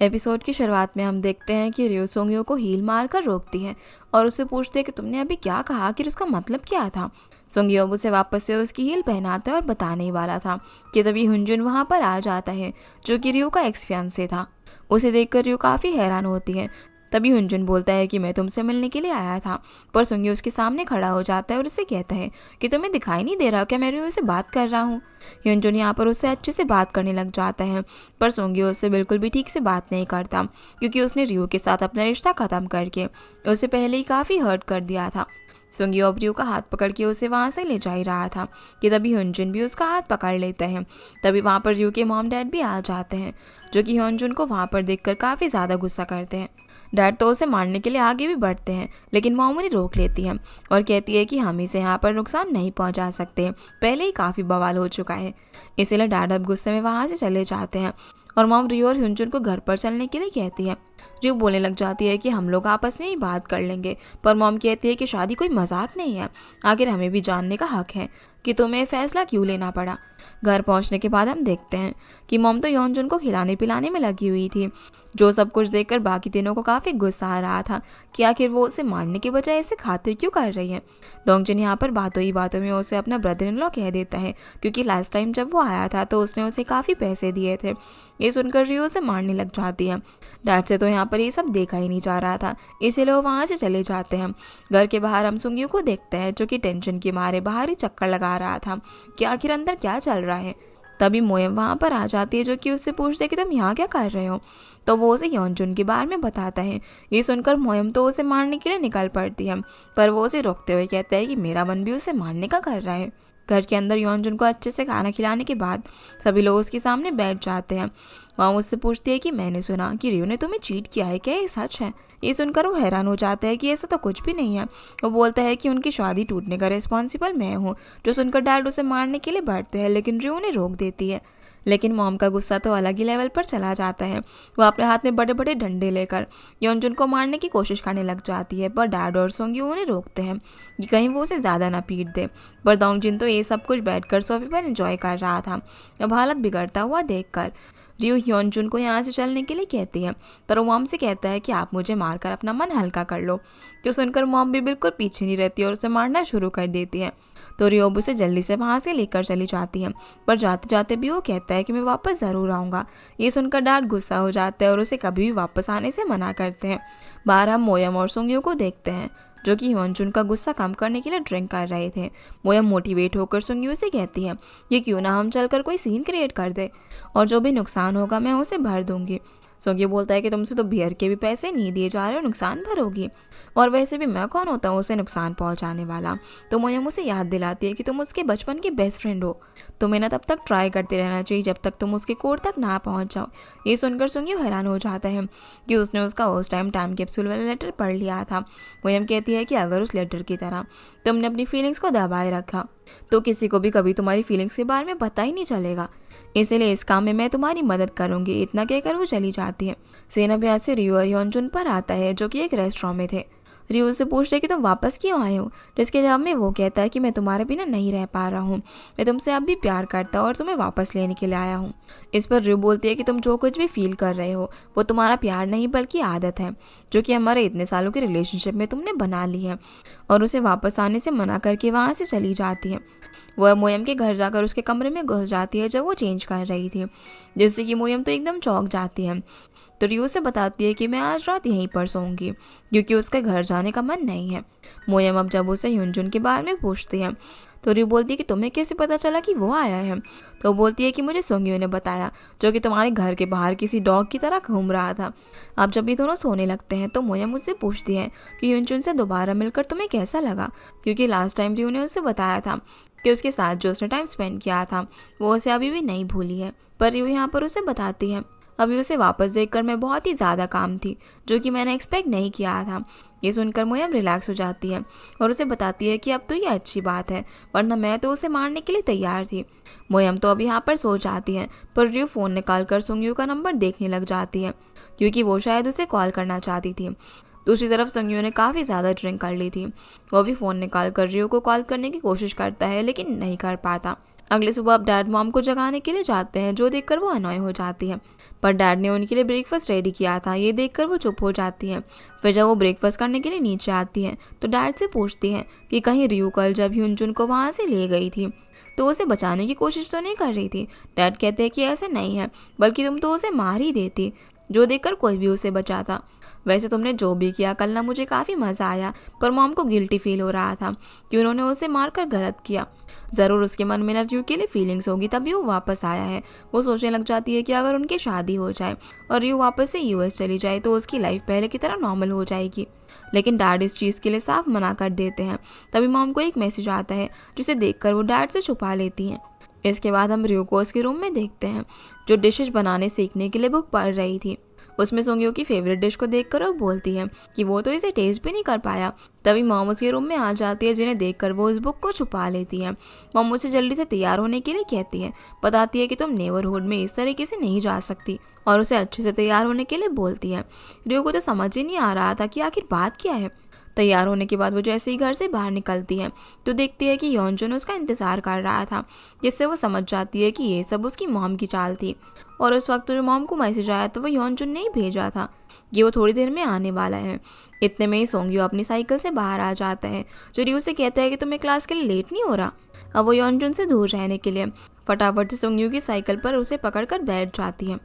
Episode की शुरुआत में हम देखते हैं कि रियो सोंगयो को हील मारकर रोकती है और उससे पूछती है कि तुमने अभी क्या कहा, कि उसका मतलब क्या था। सोंगयो उसे वापस से उसकी हील पहनाता है और बताने ही वाला था कि तभी हुंजुन वहां पर आ जाता है, जो कि रियो का एक्स फियांसे था। उसे देखकर रियो काफी हैरान होती है। तभी हुंजुन बोलता है कि मैं तुमसे मिलने के लिए आया था, पर सोंगयो उसके सामने खड़ा हो जाता है और उसे कहता है कि तुम्हें दिखाई नहीं दे रहा क्या मैं रियो से बात कर रहा हूँ। हुंजुन यहाँ पर उससे अच्छे से बात करने लग जाता है, पर सोंगयो उससे बिल्कुल भी ठीक से बात नहीं करता, क्योंकि उसने रियो के साथ अपना रिश्ता खत्म करके उसे पहले ही काफ़ी हर्ट कर दिया था। सोंगयो अब रियो का हाथ पकड़ के उसे वहाँ से ले जा ही रहा था कि तभी हुंजुन भी उसका हाथ पकड़ लेता है। तभी वहाँ पर रियो के मॉम डैड भी आ जाते हैं, जो कि हुंजुन को वहाँ पर देखकर काफ़ी ज़्यादा गुस्सा करते हैं। डैड तो उसे मारने के लिए आगे भी बढ़ते हैं, लेकिन मॉम उन्हें रोक लेती है और कहती है कि हम इसे यहाँ पर नुकसान नहीं पहुँचा सकते, पहले ही काफ़ी बवाल हो चुका है। इसीलिए डैड अब गुस्से में वहाँ से चले जाते हैं और मॉम रियो और हुंजुन को घर पर चलने के लिए कहती है। रियो बोलने लग जाती है कि हम लोग आपस में ही बात कर लेंगे, पर मॉम कहती है कि शादी कोई मजाक नहीं है, आखिर हमें भी जानने का हक है कि तुम्हें फैसला क्यों लेना पड़ा। घर पहुंचने के बाद हम देखते हैं कि मॉम तो योनजुन को खिलाने पिलाने में लगी हुई थी, जो सब कुछ देखकर बाकी तीनों को काफ़ी गुस्सा आ रहा था कि आखिर वो उसे मारने के बजाय इसे खातिर क्यों कर रही है। दोंगजिन यहाँ पर बातों ही बातों में उसे अपना ब्रदर इन लॉ कह देता है, क्योंकि लास्ट टाइम जब वो आया था तो उसने उसे काफ़ी पैसे दिए थे। ये सुनकर रियो उसे मारने लग जाती है। डैड से तो यहाँ पर ये सब देखा ही नहीं जा रहा था, इसीलिए वो वहाँ से चले जाते हैं। घर के बाहर हम सुंगियों को देखते हैं, जो कि टेंशन के मारे बाहर ही चक्कर लगा रहा था कि आखिर अंदर क्या चल रहा है। तभी मोयम वहाँ पर आ जाती है, जो कि उससे पूछते कि तुम यहाँ क्या कर रहे हो। तो वो उसे योनजुन के बारे में बताता है। ये सुनकर मोयम तो उसे मारने के लिए निकल पड़ती है, पर वो उसे रोकते हुए कहता है कि मेरा मन भी उसे मारने का कर रहा है। घर के अंदर योनजुन को अच्छे से खाना खिलाने के बाद सभी लोग उसके सामने बैठ जाते हैं। वहाँ उससे पूछती है कि मैंने सुना कि रियो ने तुम्हें चीट किया है, क्या ये सच है। ये सुनकर वो हैरान हो जाता है कि ऐसा तो कुछ भी नहीं है। वो बोलता है कि उनकी शादी टूटने का रिस्पॉन्सिबल मैं हूँ। जो सुनकर डैड उसे मारने के लिए बढ़ते हैं, लेकिन रियो उन्हें रोक देती है। लेकिन मॉम का गुस्सा तो अलग ही लेवल पर चला जाता है। वो अपने हाथ में बड़े बड़े डंडे लेकर योनजुन को मारने की कोशिश करने लग जाती है, पर डैड और सोंगयू उन्हें रोकते हैं कि कहीं वो उसे ज़्यादा ना पीट दे। पर दोंगजिन तो ये सब कुछ बैठकर सोफे पर एंजॉय कर रहा था। अब हालत बिगड़ता हुआ देखकर रियो योनजुन को यहाँ से चलने के लिए कहती है, पर वो मॉम से कहता है कि आप मुझे मारकर अपना मन हल्का कर लो। जो सुनकर मॉम भी बिल्कुल पीछे नहीं रहती और उसे मारना शुरू कर देती है। तो रियोब उसे जल्दी से वहाँ से लेकर चली जाती है, पर जाते जाते भी वो कहता है कि मैं वापस ज़रूर आऊँगा। ये सुनकर डैड गुस्सा हो जाते हैं और उसे कभी भी वापस आने से मना करते हैं। बाहर हम मोयम और सुंगियो को देखते हैं, जो कि योनजुन का गुस्सा कम करने के लिए ड्रिंक कर रहे थे। मोयम मोटिवेट होकर सुंगियो से कहती है कि क्यों ना हम चलकर कोई सीन क्रिएट कर दे, और जो भी नुकसान होगा मैं उसे भर दूंगी। सोंगियो बोलता है कि तुमसे तो बियर के भी पैसे नहीं दिए जा रहे हो, नुकसान भरोगी, और वैसे भी मैं कौन होता हूँ उसे नुकसान पहुँचाने वाला। तो मोयम उसे याद दिलाती है कि तुम उसके बचपन के बेस्ट फ्रेंड हो, तुम्हें ना तब तक ट्राई करते रहना चाहिए जब तक तुम उसके कोर तक ना पहुँच जाओ। ये सुनकर सोंगियो हैरान हो जाता है कि उसने उसका उस टाइम कैप्सूल वाला लेटर पढ़ लिया था। मोयम कहती है कि अगर उस लेटर की तरह तुमने अपनी फीलिंग्स को दबाए रखा तो किसी को भी कभी तुम्हारी फीलिंग्स के बारे में पता ही नहीं चलेगा, इसीलिए इस काम में मैं तुम्हारी मदद करूंगी। इतना कहकर वो चली जाती है। सेना अभ्यास से रियो और योनजुन पर आता है, जो कि एक रेस्टोरेंट में थे। रियो से पूछते कि तुम वापस क्यों आए हो, जिसके जवाब में वो कहता है कि मैं तुम्हारे बिना नहीं रह पा रहा हूँ, मैं तुमसे अब भी प्यार करता हूँ और तुम्हें वापस लेने के लिए आया हूँ। इस पर रियो बोलती है कि तुम जो कुछ भी फील कर रहे हो वो तुम्हारा प्यार नहीं बल्कि आदत है, जो कि हमारे इतने सालों के रिलेशनशिप में तुमने बना ली है, और उसे वापस आने से मना करके वहाँ से चली जाती है। वह मोयम के घर जाकर उसके कमरे में घुस जाती है जब वो चेंज कर रही थी, जिससे कि मोयम तो एकदम चौंक जाती है। तो रियो से बताती है कि मैं आज रात यहीं पर सोऊंगी, क्योंकि उसके घर जाने का मन नहीं है। मोयम अब जब उसे युनजुन के बारे में पूछती है तो रियो बोलती है कि तुम्हें कैसे पता चला कि वो आया है। तो बोलती है कि मुझे सोंगियो ने बताया, जो कि तुम्हारे घर के बाहर किसी डॉग की तरह घूम रहा था। अब जब ये दोनों सोने लगते हैं तो मोयम मुझसे पूछती है कि युनजुन से दोबारा मिलकर तुम्हें कैसा लगा, क्योंकि लास्ट टाइम रियो ने उसे बताया था कि उसके साथ जो उसने टाइम स्पेंड किया था वो उसे अभी भी नहीं भूली है। पर रियो यहाँ पर उसे बताती है अभी उसे वापस देखकर मैं बहुत ही ज़्यादा काम थी, जो कि मैंने एक्सपेक्ट नहीं किया था। ये सुनकर मोयम रिलैक्स हो जाती है और उसे बताती है कि अब तो ये अच्छी बात है, वरना मैं तो उसे मारने के लिए तैयार थी। मोयम तो अब यहाँ पर सो जाती है, पर रियो फ़ोन निकाल कर सुंगियो का नंबर देखने लग जाती है, क्योंकि वो शायद उसे कॉल करना चाहती थी। दूसरी तरफ सुंगियो ने काफ़ी ज़्यादा ड्रिंक कर ली थी। वो भी फ़ोन निकाल कर रियो को कॉल करने की कोशिश करता है, लेकिन नहीं कर पाता। अगले सुबह अब डैड मॉम को जगाने के लिए जाते हैं, जो देखकर वो अनॉय हो जाती है। पर डैड ने उनके लिए ब्रेकफास्ट रेडी किया था, ये देखकर वो चुप हो जाती है। फिर जब वो ब्रेकफास्ट करने के लिए नीचे आती है तो डैड से पूछती है कि कहीं रियू कल जब ह्यूनजुन को वहाँ से ले गई थी तो उसे बचाने की कोशिश तो नहीं कर रही थी। डैड कहते हैं कि ऐसे नहीं है, बल्कि तुम तो उसे मार ही देती, जो देखकर कोई भी उसे बचाता। वैसे तुमने जो भी किया कल ना मुझे काफ़ी मज़ा आया, पर मॉम को गिल्टी फील हो रहा था कि उन्होंने उसे मारकर गलत किया। ज़रूर उसके मन में रियू के लिए फीलिंग्स होगी, तभी वो वापस आया है। वो सोचने लग जाती है कि अगर उनकी शादी हो जाए और रियू वापस से यूएस चली जाए तो उसकी लाइफ पहले की तरह नॉर्मल हो जाएगी। लेकिन डैड इस चीज़ के लिए साफ मना कर देते हैं। तभी मॉम को एक मैसेज आता है जिसे देखकर वो डैड से छुपा लेती हैं। इसके बाद हम रियू को उसके रूम में देखते हैं, जो डिशेस बनाने सीखने के लिए बुक पढ़ रही थी। उसमें सोंगियो की फेवरेट डिश को देखकर वो बोलती है कि वो तो इसे टेस्ट भी नहीं कर पाया। तभी मॉम उसके रूम में आ जाती है, जिन्हें देखकर वो इस बुक को छुपा लेती है। मॉम उसे जल्दी से तैयार होने के लिए कहती है, बताती है कि तुम नेबरहुड में इस तरीके से नहीं जा सकती, और उसे अच्छे से तैयार होने के लिए बोलती है। रियो को तो समझ ही नहीं आ रहा था कि आखिर बात क्या है। तैयार होने के बाद वो जैसे ही घर से बाहर निकलती है तो देखती है कि योनजुन उसका इंतज़ार कर रहा था, जिससे वो समझ जाती है कि ये सब उसकी मॉम की चाल थी। और उस वक्त जो मॉम को मैसेज आया तो वो योनजुन ने ही भेजा था कि वो थोड़ी देर में आने वाला है। इतने में ही सोंगियो अपनी साइकिल से बाहर आ जाता है, जो रियो से कहता है कि तुम्हें क्लास के लिए लेट नहीं हो रहा। अब वो योनजुन से दूर रहने के लिए फटाफट से सोंगियो की साइकिल पर उसे पकड़कर बैठ जाती है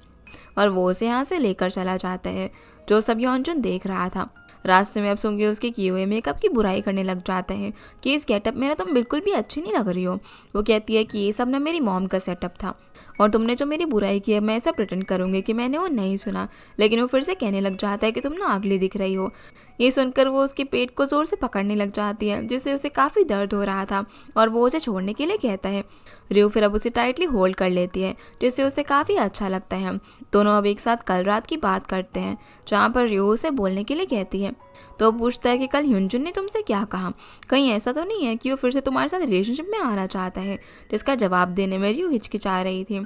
और वो उसे यहाँ से लेकर चला जाता है, जो सब योनजुन देख रहा था। रास्ते में अब सोंगियो उसके किए हुए मेकअप की बुराई करने लग जाता है कि इस गेटअप में ना तुम बिल्कुल भी अच्छी नहीं लग रही हो। वो कहती है कि ये सब ना मेरी मॉम का सेटअप था और तुमने जो मेरी बुराई की है मैं ऐसा प्रिटेंड करूँगी कि मैंने वो नहीं सुना। लेकिन वो फिर से कहने लग जाता है कि तुम ना अगली दिख रही हो। ये सुनकर वो उसके पेट को ज़ोर से पकड़ने लग जाती है, जिससे उसे काफ़ी दर्द हो रहा था और वो उसे छोड़ने के लिए कहता है। रियो फिर अब उसे टाइटली होल्ड कर लेती है, जिससे उसे काफ़ी अच्छा लगता है। दोनों अब एक साथ कल रात की बात करते हैं, जहाँ पर रियो उसे बोलने के लिए कहती है। तो वो पूछता है कि कल ह्यूनजुन ने तुमसे क्या कहा, कहीं ऐसा तो नहीं है कि वो फिर से तुम्हारे साथ रिलेशनशिप में आना चाहता है। जिसका जवाब देने में रियो हिचकिचा रही थी।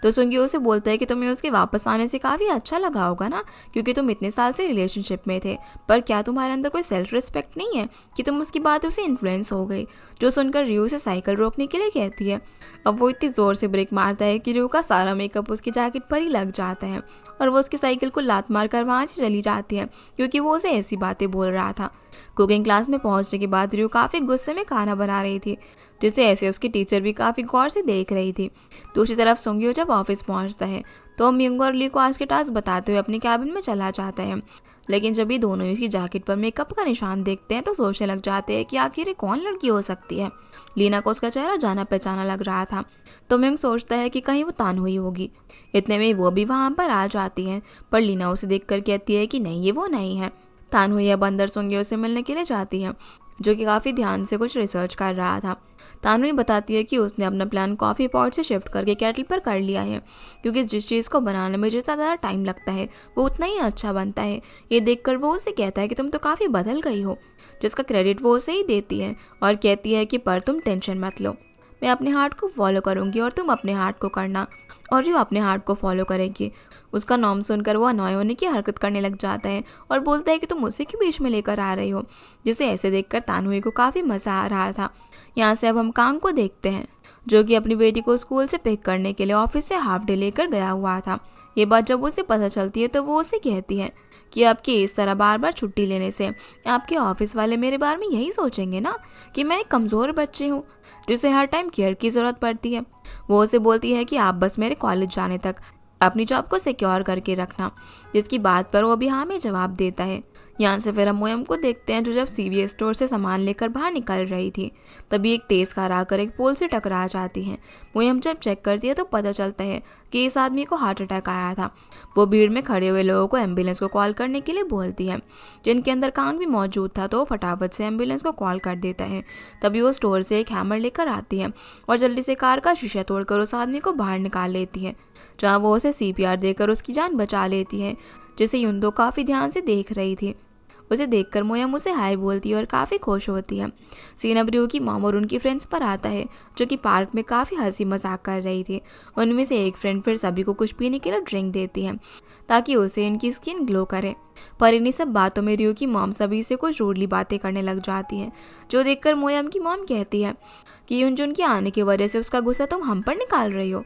तो सुंगियो से बोलता है कि तुम्हें उसके वापस आने से काफ़ी अच्छा लगा होगा ना, क्योंकि तुम इतने साल से रिलेशनशिप में थे। पर क्या तुम्हारे अंदर कोई सेल्फ रिस्पेक्ट नहीं है कि तुम उसकी बात उसे इन्फ्लुएंस हो गई। जो सुनकर रियो से साइकिल रोकने के लिए कहती है। अब वो इतनी ज़ोर से ब्रेक मारता है कि रियो का सारा मेकअप उसकी जैकेट पर ही लग जाता है और वो उसकी साइकिल को लात मारकर वहाँ से चली जाती है, क्योंकि वो उसे ऐसी बातें बोल रहा था। कुकिंग क्लास में पहुँचने के बाद रियो काफ़ी गुस्से में खाना बना रही थी, जिसे ऐसे उसकी टीचर भी काफ़ी गौर से देख रही थी। दूसरी तरफ सोंगियो जब ऑफिस पहुंचता है तो म्यूंग और ली को आज के टास्क बताते हुए अपने कैबिन में चला जाता है। लेकिन जब ये दोनों इसकी जैकेट पर मेकअप का निशान देखते हैं तो सोचने लग जाते हैं कि आखिर ये कौन लड़की हो सकती है। लीना को उसका चेहरा जाना पहचाना लग रहा था, तो म्यूंग सोचता है कि कहीं वो तानहुई होगी। इतने में वो भी वहाँ पर आ जाती है, पर लीना उसे देखकर कहती है कि नहीं, ये वो नहीं है। तानहुई अब अंदर सोंगियो से मिलने के लिए जाती है, जो कि काफ़ी ध्यान से कुछ रिसर्च कर रहा था। तानवी बताती है कि उसने अपना प्लान कॉफ़ी पॉट से शिफ्ट करके केटल पर कर लिया है, क्योंकि जिस चीज़ को बनाने में जितना ज़्यादा टाइम लगता है वो उतना ही अच्छा बनता है। ये देखकर वो उसे कहता है कि तुम तो काफ़ी बदल गई हो, जिसका क्रेडिट वो उसे ही देती है और कहती है कि पर तुम टेंशन मत लो, मैं अपने हार्ट को फॉलो करूँगी और तुम अपने हार्ट को करना। और जो अपने हार्ट को फॉलो करेगी। उसका नाम सुनकर वो अनॉय होने की हरकत करने लग जाता है और बोलता है कि तुम उसे क्यों बीच में लेकर आ रही हो, जिसे ऐसे देखकर तानहुई को काफ़ी मज़ा आ रहा था। यहाँ से अब हम कांग को देखते हैं, जो कि अपनी बेटी को स्कूल से पिक करने के लिए ऑफिस से हाफ डे लेकर गया हुआ था। ये बात जब उसे पता चलती है तो वो उसे कहती है कि आपकी इस तरह बार बार छुट्टी लेने से आपके ऑफिस वाले मेरे बारे में यही सोचेंगे ना कि मैं एक कमज़ोर बच्ची हूँ जिसे हर टाइम केयर की ज़रूरत पड़ती है। वो उसे बोलती है कि आप बस मेरे कॉलेज जाने तक अपनी जॉब को सिक्योर करके रखना, जिसकी बात पर वो भी हाँ में जवाब देता है। यहाँ से फिर हम मोयम को देखते हैं, जो जब सीवीएस स्टोर से सामान लेकर बाहर निकल रही थी तभी एक तेज़ कार आकर एक पोल से टकरा जाती है। मोयम जब चेक करती है तो पता चलता है कि इस आदमी को हार्ट अटैक आया था। वो भीड़ में खड़े हुए लोगों को एम्बुलेंस को कॉल करने के लिए बोलती है, जिनके अंदर कांग भी मौजूद था, तो वो फटाफट से एम्बुलेंस को कॉल कर देता है। तभी वो स्टोर से एक हैमर लेकर आती है और जल्दी से कार का शीशा तोड़कर उस आदमी को बाहर निकाल लेती है, जहाँ वो उसे CPR देकर उसकी जान बचा लेती है, जिसे युंदो काफ़ी ध्यान से देख रही थी। उसे देखकर मोयम उसे हाय बोलती है और काफ़ी खुश होती है। सीन अब रियो की मॉम और उनकी फ्रेंड्स पर आता है, जो कि पार्क में काफ़ी हंसी मजाक कर रही थी। उनमें से एक फ्रेंड फिर सभी को कुछ पीने के लिए ड्रिंक देती है ताकि उससे इनकी स्किन ग्लो करे। पर इन्हीं सब बातों में रियो की मॉम सभी से कुछ रूडली बातें करने लग जाती है, जो देखकर मोयम की मॉम कहती है कि युनजुन के आने की वजह से उसका गुस्सा तुम हम पर निकाल रही हो।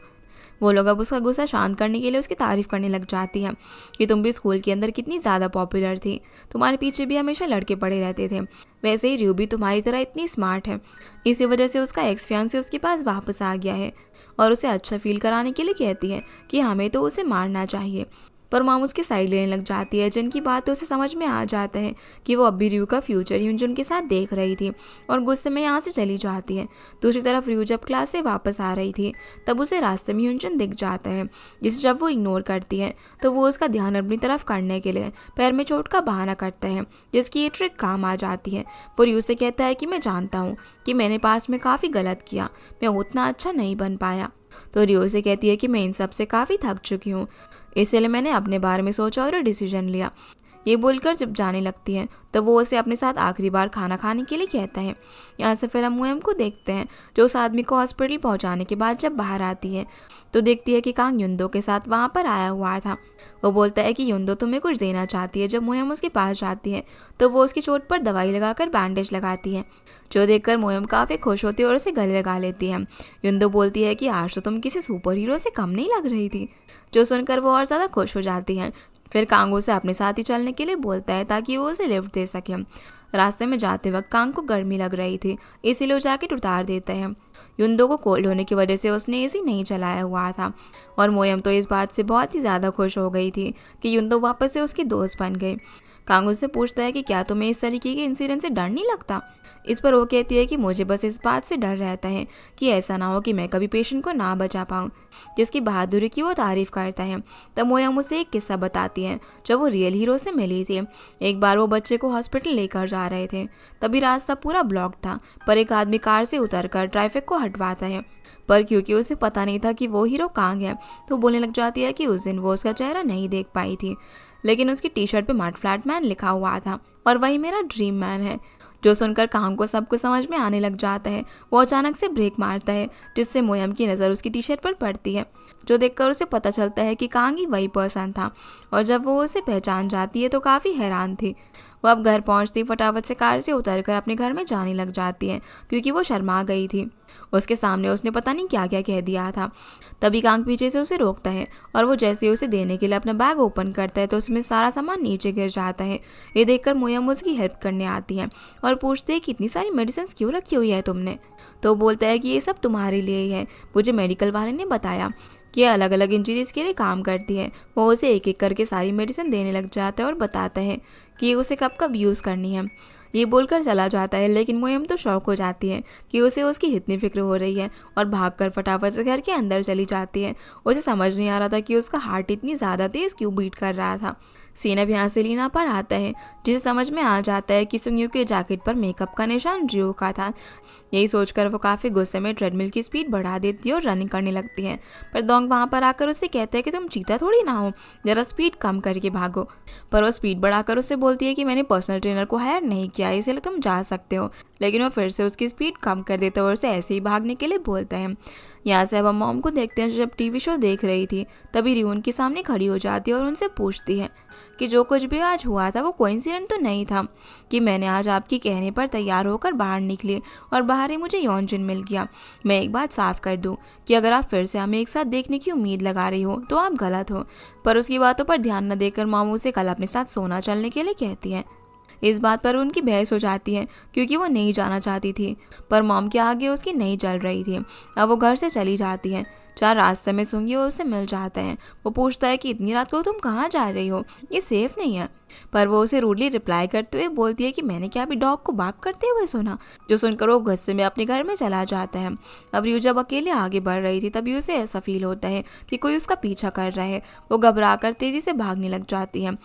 वो लोग अब उसका गुस्सा शांत करने के लिए उसकी तारीफ करने लग जाती हैं कि तुम भी स्कूल के अंदर कितनी ज़्यादा पॉपुलर थी, तुम्हारे पीछे भी हमेशा लड़के पड़े रहते थे, वैसे ही रियो भी तुम्हारी तरह इतनी स्मार्ट है। इसी वजह से उसका एक्स फियांसे उसके पास वापस आ गया है और उसे अच्छा फील कराने के लिए कहती है कि हमें तो उसे मारना चाहिए। पर मॉम उसकी साइड लेने लग जाती है, जिनकी बात उसे समझ में आ जाता है कि वो अब भी रियो का फ्यूचर युनजुन के साथ देख रही थी और गुस्से में यहाँ से चली जाती है। दूसरी तरफ रियो जब क्लास से वापस आ रही थी तब उसे रास्ते में युनजुन दिख जाता है, जिसे जब वो इग्नोर करती है तो वो उसका ध्यान अपनी तरफ करने के लिए पैर में चोट का बहाना करता है, जिसकी ये ट्रिक काम आ जाती है। वो रियो से कहता है कि मैं जानता हूँ कि मैंने पास में काफ़ी गलत किया, मैं उतना अच्छा नहीं बन पाया। तो रियो से कहती है कि मैं इन सब से काफ़ी थक चुकी हूँ, इसलिए मैंने अपने बारे में सोचा और डिसीजन लिया। ये बोलकर जब जाने लगती है तो वो उसे अपने साथ आखिरी बार खाना खाने के लिए कहता है। यहाँ से फिर हम मुएम को देखते हैं, जो उस आदमी को हॉस्पिटल पहुँचाने के बाद जब बाहर आती है तो देखती है कि कांग युंदो के साथ वहाँ पर आया हुआ था। वो बोलता है कि युंदो तुम्हें कुछ देना चाहती है। जब मुएम उसके पास जाती है तो वो उसकी चोट पर दवाई लगाकर बैंडेज लगाती है, जो देखकर मुएम काफ़ी खुश होती है और उसे गले लगा लेती है। युंदो बोलती है कि आज तो तुम किसी सुपर हीरो से कम नहीं लग रही थी, जो सुनकर वो और ज़्यादा खुश हो जाती है। फिर कांग उसे अपने साथ ही चलने के लिए बोलता है ताकि वो उसे लिफ्ट दे सके। रास्ते में जाते वक्त कांग को गर्मी लग रही थी, इसीलिए वो जैकेट उतार देता है। युंदो को कोल्ड होने की वजह से उसने एसी नहीं चलाया हुआ था और मोयम तो इस बात से बहुत ही ज़्यादा खुश हो गई थी कि युंदो वापस से उसकी दोस्त बन गई। कांग उससे पूछता है कि क्या तुम्हें इस तरीके के इंसिडेंट से डर नहीं लगता। इस पर वो कहती है कि मुझे बस इस बात से डर रहता है कि ऐसा ना हो कि मैं कभी पेशेंट को ना बचा पाऊँ, जिसकी बहादुरी की वो तारीफ़ करता है। तब मोयम उसे एक किस्सा बताती है जब वो रियल हीरो से मिली थी। एक बार वो बच्चे को हॉस्पिटल लेकर जा रहे थे, तभी रास्ता पूरा ब्लॉक था, पर एक आदमी कार से उतरकर ट्रैफिक को हटवाता है। पर क्योंकि उसे पता नहीं था कि वो हीरो कांग है, तो बोलने लग जाती है कि उस दिन वो उसका चेहरा नहीं देख पाई थी, लेकिन उसकी टी शर्ट पे मड फ्लैट मैन लिखा हुआ था और वही मेरा ड्रीम मैन है। जो सुनकर कांग को सब कुछ समझ में आने लग जाता है। वो अचानक से ब्रेक मारता है, जिससे मोयम की नज़र उसकी टी शर्ट पर पड़ती है, जो देखकर उसे पता चलता है कि कांग ही वही पर्सन था। और जब वो उसे पहचान जाती है तो काफ़ी हैरान थी। वो अब घर पहुंचती फटाफट से कार से उतरकर अपने घर में जाने लग जाती है, क्योंकि वो शर्मा गई थी। उसके सामने उसने पता नहीं क्या क्या कह दिया था। तभी कांग पीछे से उसे रोकता है और वो जैसे ही उसे देने के लिए अपना बैग ओपन करता है तो उसमें सारा सामान नीचे गिर जाता है। ये देखकर मोयम उसकी हेल्प करने आती है और पूछते हैं कि इतनी सारी मेडिसिन क्यों रखी हुई है तुमने। तो बोलता है कि ये सब तुम्हारे लिए ही है, मुझे मेडिकल वाले ने बताया कि अलग अलग इंजरीज के लिए काम करती है। वो उसे एक एक करके सारी मेडिसिन देने लग जाता है और बताता है कि उसे कब कब यूज़ करनी है। ये बोलकर चला जाता है, लेकिन मोयम तो शौक हो जाती है कि उसे उसकी इतनी फिक्र हो रही है और भागकर फटाफट से घर के अंदर चली जाती है। उसे समझ नहीं आ रहा था कि उसका हार्ट इतनी ज़्यादा तेज़ क्यों बीट कर रहा था। सीन अब यहाँ से लीना पर आता है, जिसे समझ में आ जाता है कि सुंगयू के जैकेट पर मेकअप का निशान रियो का था। यही सोचकर वो काफ़ी गुस्से में ट्रेडमिल की स्पीड बढ़ा देती है और रनिंग करने लगती है। पर दोंग वहाँ पर आकर उससे कहता है कि तुम चीता थोड़ी ना हो, ज़रा स्पीड कम करके भागो। पर वो स्पीड बढ़ाकर उससे बोलती है कि मैंने पर्सनल ट्रेनर को हायर नहीं किया, इसलिए तुम जा सकते हो। लेकिन वो फिर से उसकी स्पीड कम कर देता है और उसे ऐसे ही भागने के लिए बोलता है। यहाँ से अब हम मॉम को देखते हैं, जो जब टीवी शो देख रही थी तभी रियो उनके सामने खड़ी हो जाती है और उनसे पूछती है कि जो कुछ भी आज हुआ था वो कोइंसिडेंट तो नहीं था, कि मैंने आज आपके कहने पर तैयार होकर बाहर निकली और बाहर ही मुझे यौनजिन मिल गया। मैं एक बात साफ कर दूं कि अगर आप फिर से हमें एक साथ देखने की उम्मीद लगा रही हो तो आप गलत हो। पर उसकी बातों पर ध्यान न देकर मामू से कल अपने साथ सोना चलने के लिए कहती है। इस बात पर उनकी बहस हो जाती है, क्योंकि वो नहीं जाना चाहती थी, पर मॉम के आगे उसकी नहीं चल रही थी। अब वो घर से चली जाती है। चार रास्ते में सुंगी उससे मिल जाता है। वो पूछता है कि इतनी रात को तुम कहाँ जा रही हो, ये सेफ नहीं है। पर वो उसे रूडली रिप्लाई करते हुए बोलती है कि मैंने क्या अभी डॉग को बाग करते हुए सुना, जो सुनकर वो गुस्से में अपने घर में चला जाता है। अब रियो जब अकेले आगे बढ़ रही थी तभी उसे ऐसा फील होता है कि कोई उसका पीछा कर रहा है। वो घबरा कर तेजी से भागने लग जाती है,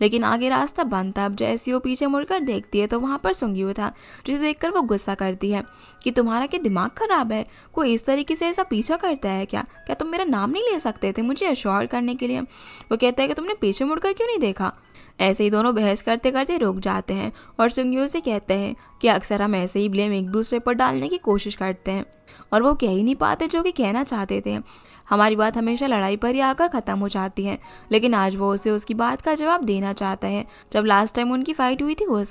लेकिन आगे रास्ता बंद था। अब जैसे वो पीछे मुड़कर देखती है तो वहाँ पर सुंगियो था, जिसे देखकर वो गुस्सा करती है कि तुम्हारा क्या दिमाग खराब है, कोई इस तरीके से ऐसा पीछा करता है क्या तुम मेरा नाम नहीं ले सकते थे मुझे अश्योर करने के लिए। वो कहता है कि तुमने पीछे मुड़कर क्यों नहीं देखा। ऐसे ही दोनों बहस करते करते रुक जाते हैं और सुंगयो से कहते हैं कि अक्सर हम ऐसे ही ब्लेम एक दूसरे पर डालने की कोशिश करते हैं और वो कह ही नहीं पाते जो कि कहना चाहते थे। हमारी बात हमेशा लड़ाई पर ही आकर ख़त्म हो जाती है। लेकिन आज वो उसे उसकी बात का जवाब देना चाहता है। जब लास्ट टाइम उनकी फ़ाइट हुई थी वो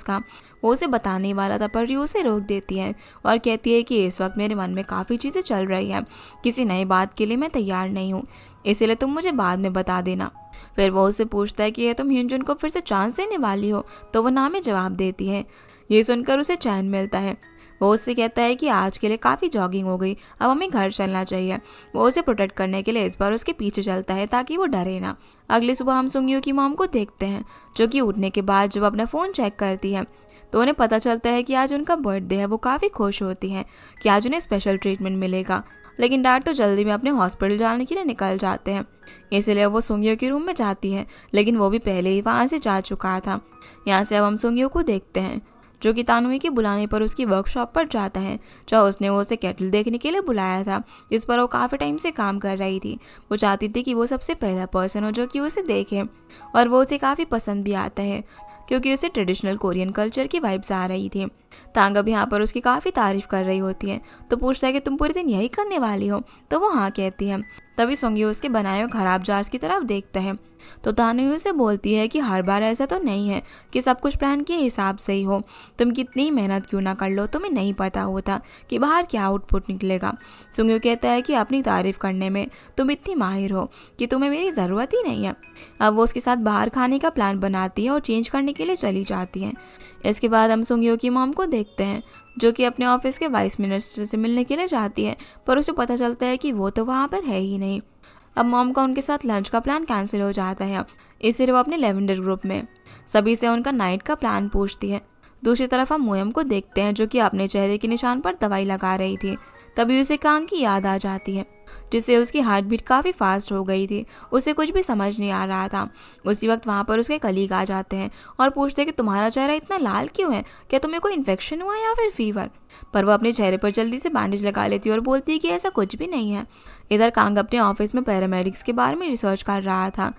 उसे बताने वाला था, पर रियो उसे रोक देती है और कहती है कि इस वक्त मेरे मन में काफ़ी चीज़ें चल रही हैं, किसी नई बात के लिए मैं तैयार नहीं हूँ, इसीलिए तुम मुझे बाद में बता देना। फिर वो उससे पूछता है कि तुम ह्यूनजुन को फिर से चांस देने वाली हो, तो वो ना में जवाब देती है। ये सुनकर उसे चैन मिलता है। वो उससे कहता है कि आज के लिए काफ़ी जॉगिंग हो गई, अब हमें घर चलना चाहिए। वो उसे प्रोटेक्ट करने के लिए इस बार उसके पीछे चलता है ताकि वो डरे ना। अगली सुबह हम सुंगयो की मॉम को देखते हैं, जो कि उठने के बाद जब अपना फ़ोन चेक करती है तो उन्हें पता चलता है कि आज उनका बर्थडे है। वो काफ़ी खुश होती हैं कि आज उन्हें स्पेशल ट्रीटमेंट मिलेगा। लेकिन डैड तो जल्दी में अपने हॉस्पिटल जाने के लिए निकल जाते हैं, इसलिए वो सुंगयो के रूम में जाती है, लेकिन वो भी पहले ही वहाँ से जा चुका था। यहाँ से अब हम सुंगयो को देखते हैं, जो कि तानुई के बुलाने पर उसकी वर्कशॉप पर जाता है, जहाँ उसने वो उसे केटल देखने के लिए बुलाया था, जिस पर वो काफ़ी टाइम से काम कर रही थी। वो चाहती थी कि वो सबसे पहला पर्सन हो जो कि उसे देखे, और वो उसे काफ़ी पसंद भी आता है क्योंकि उसे ट्रेडिशनल कोरियन कल्चर की वाइब्स आ रही थी। तांग अब यहाँ पर उसकी काफ़ी तारीफ कर रही होती है, तो पूछता है कि तुम पूरे दिन यही करने वाली हो, तो वो हाँ कहती है। तभी सुंगयो उसके बनाए हुए खराब जार्स की तरफ देखता है, तो तानुई से बोलती है कि हर बार ऐसा तो नहीं है कि सब कुछ प्लान के हिसाब से ही हो। तुम कितनी मेहनत क्यों ना कर लो, तुम्हें नहीं पता होता कि बाहर क्या आउटपुट निकलेगा। सुंगयो कहता है कि अपनी तारीफ करने में तुम इतनी माहिर हो कि तुम्हें मेरी ज़रूरत ही नहीं है। अब वो उसके साथ बाहर खाने का प्लान बनाती है और चेंज करने के लिए चली जाती है। इसके बाद हम सुंगयो की मॉम को देखते हैं, जो कि अपने ऑफिस के वाइस मिनिस्टर से मिलने के लिए जाती है, पर उसे पता चलता है कि वो तो वहाँ पर है ही नहीं। अब मॉम का उनके साथ लंच का प्लान कैंसिल हो जाता है, इसलिए वो अपने लेवेंडर ग्रुप में सभी से उनका नाइट का प्लान पूछती है। दूसरी तरफ हम मोयम को देखते हैं, जो कि अपने चेहरे के निशान पर दवाई लगा रही थी। तभी उसे कांग की याद आ जाती है, जिससे उसकी हार्ट बीट काफ़ी फास्ट हो गई थी। उसे कुछ भी समझ नहीं आ रहा था। उसी वक्त वहाँ पर उसके कलीग आ जाते हैं और पूछते हैं कि तुम्हारा चेहरा इतना लाल क्यों है, क्या तुम्हें कोई इन्फेक्शन हुआ या फिर फीवर। पर वो अपने चेहरे पर जल्दी से बैंडेज लगा लेती है और बोलती है कि ऐसा कुछ भी नहीं है। इधर कांग अपने ऑफिस में पैरामेडिक्स के बारे में रिसर्च कर रहा था,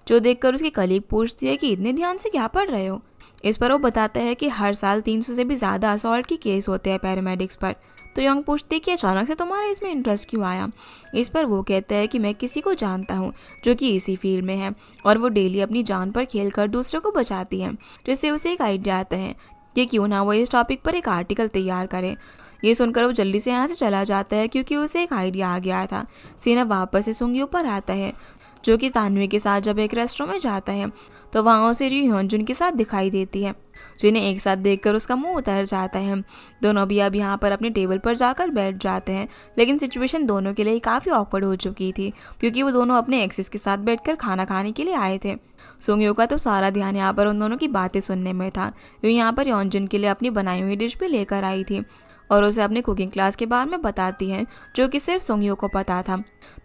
जो देखकर उसकी कलीग पूछती है कि इतने ध्यान से क्या पढ़ रहे हो। इस पर वो बताता है कि हर साल 300 से भी ज़्यादा असॉल्ट के केस होते हैं पैरामेडिक्स पर। तो यंग पूछती है कि अचानक से तुम्हारा इसमें इंटरेस्ट क्यों आया। इस पर वो कहता है कि मैं किसी को जानता हूँ जो कि इसी फील्ड में है, और वो डेली अपनी जान पर खेलकर दूसरों को बचाती है, जिससे उसे एक आइडिया आता है कि क्यों ना वो इस टॉपिक पर एक आर्टिकल तैयार करे। ये सुनकर वो जल्दी से यहाँ से चला जाता है क्योंकि उसे एक आइडिया आ गया था। सीना वापस से सुंगयो पर आता है, जो कि तानवी के साथ जब एक रेस्टोरेंट में जाता है तो वहाँ उसे री ह्योनजुन के साथ दिखाई देती है, जिन्हें एक साथ देखकर उसका मुंह उतर जाता है। दोनों भी अब यहाँ पर अपने टेबल पर जाकर बैठ जाते हैं, लेकिन सिचुएशन दोनों के लिए काफ़ी ऑकवर्ड हो चुकी थी क्योंकि वो दोनों अपने एक्सिस के साथ बैठकर खाना खाने के लिए आए थे। सुंगयो का तो सारा ध्यान यहाँ पर उन दोनों की बातें सुनने में था। वो यहाँ पर ह्योनजुन के लिए अपनी बनाई हुई डिश भी लेकर आई थी और उसे अपने कुकिंग क्लास के बारे में बताती है, जो कि सिर्फ सुंगयो को पता था।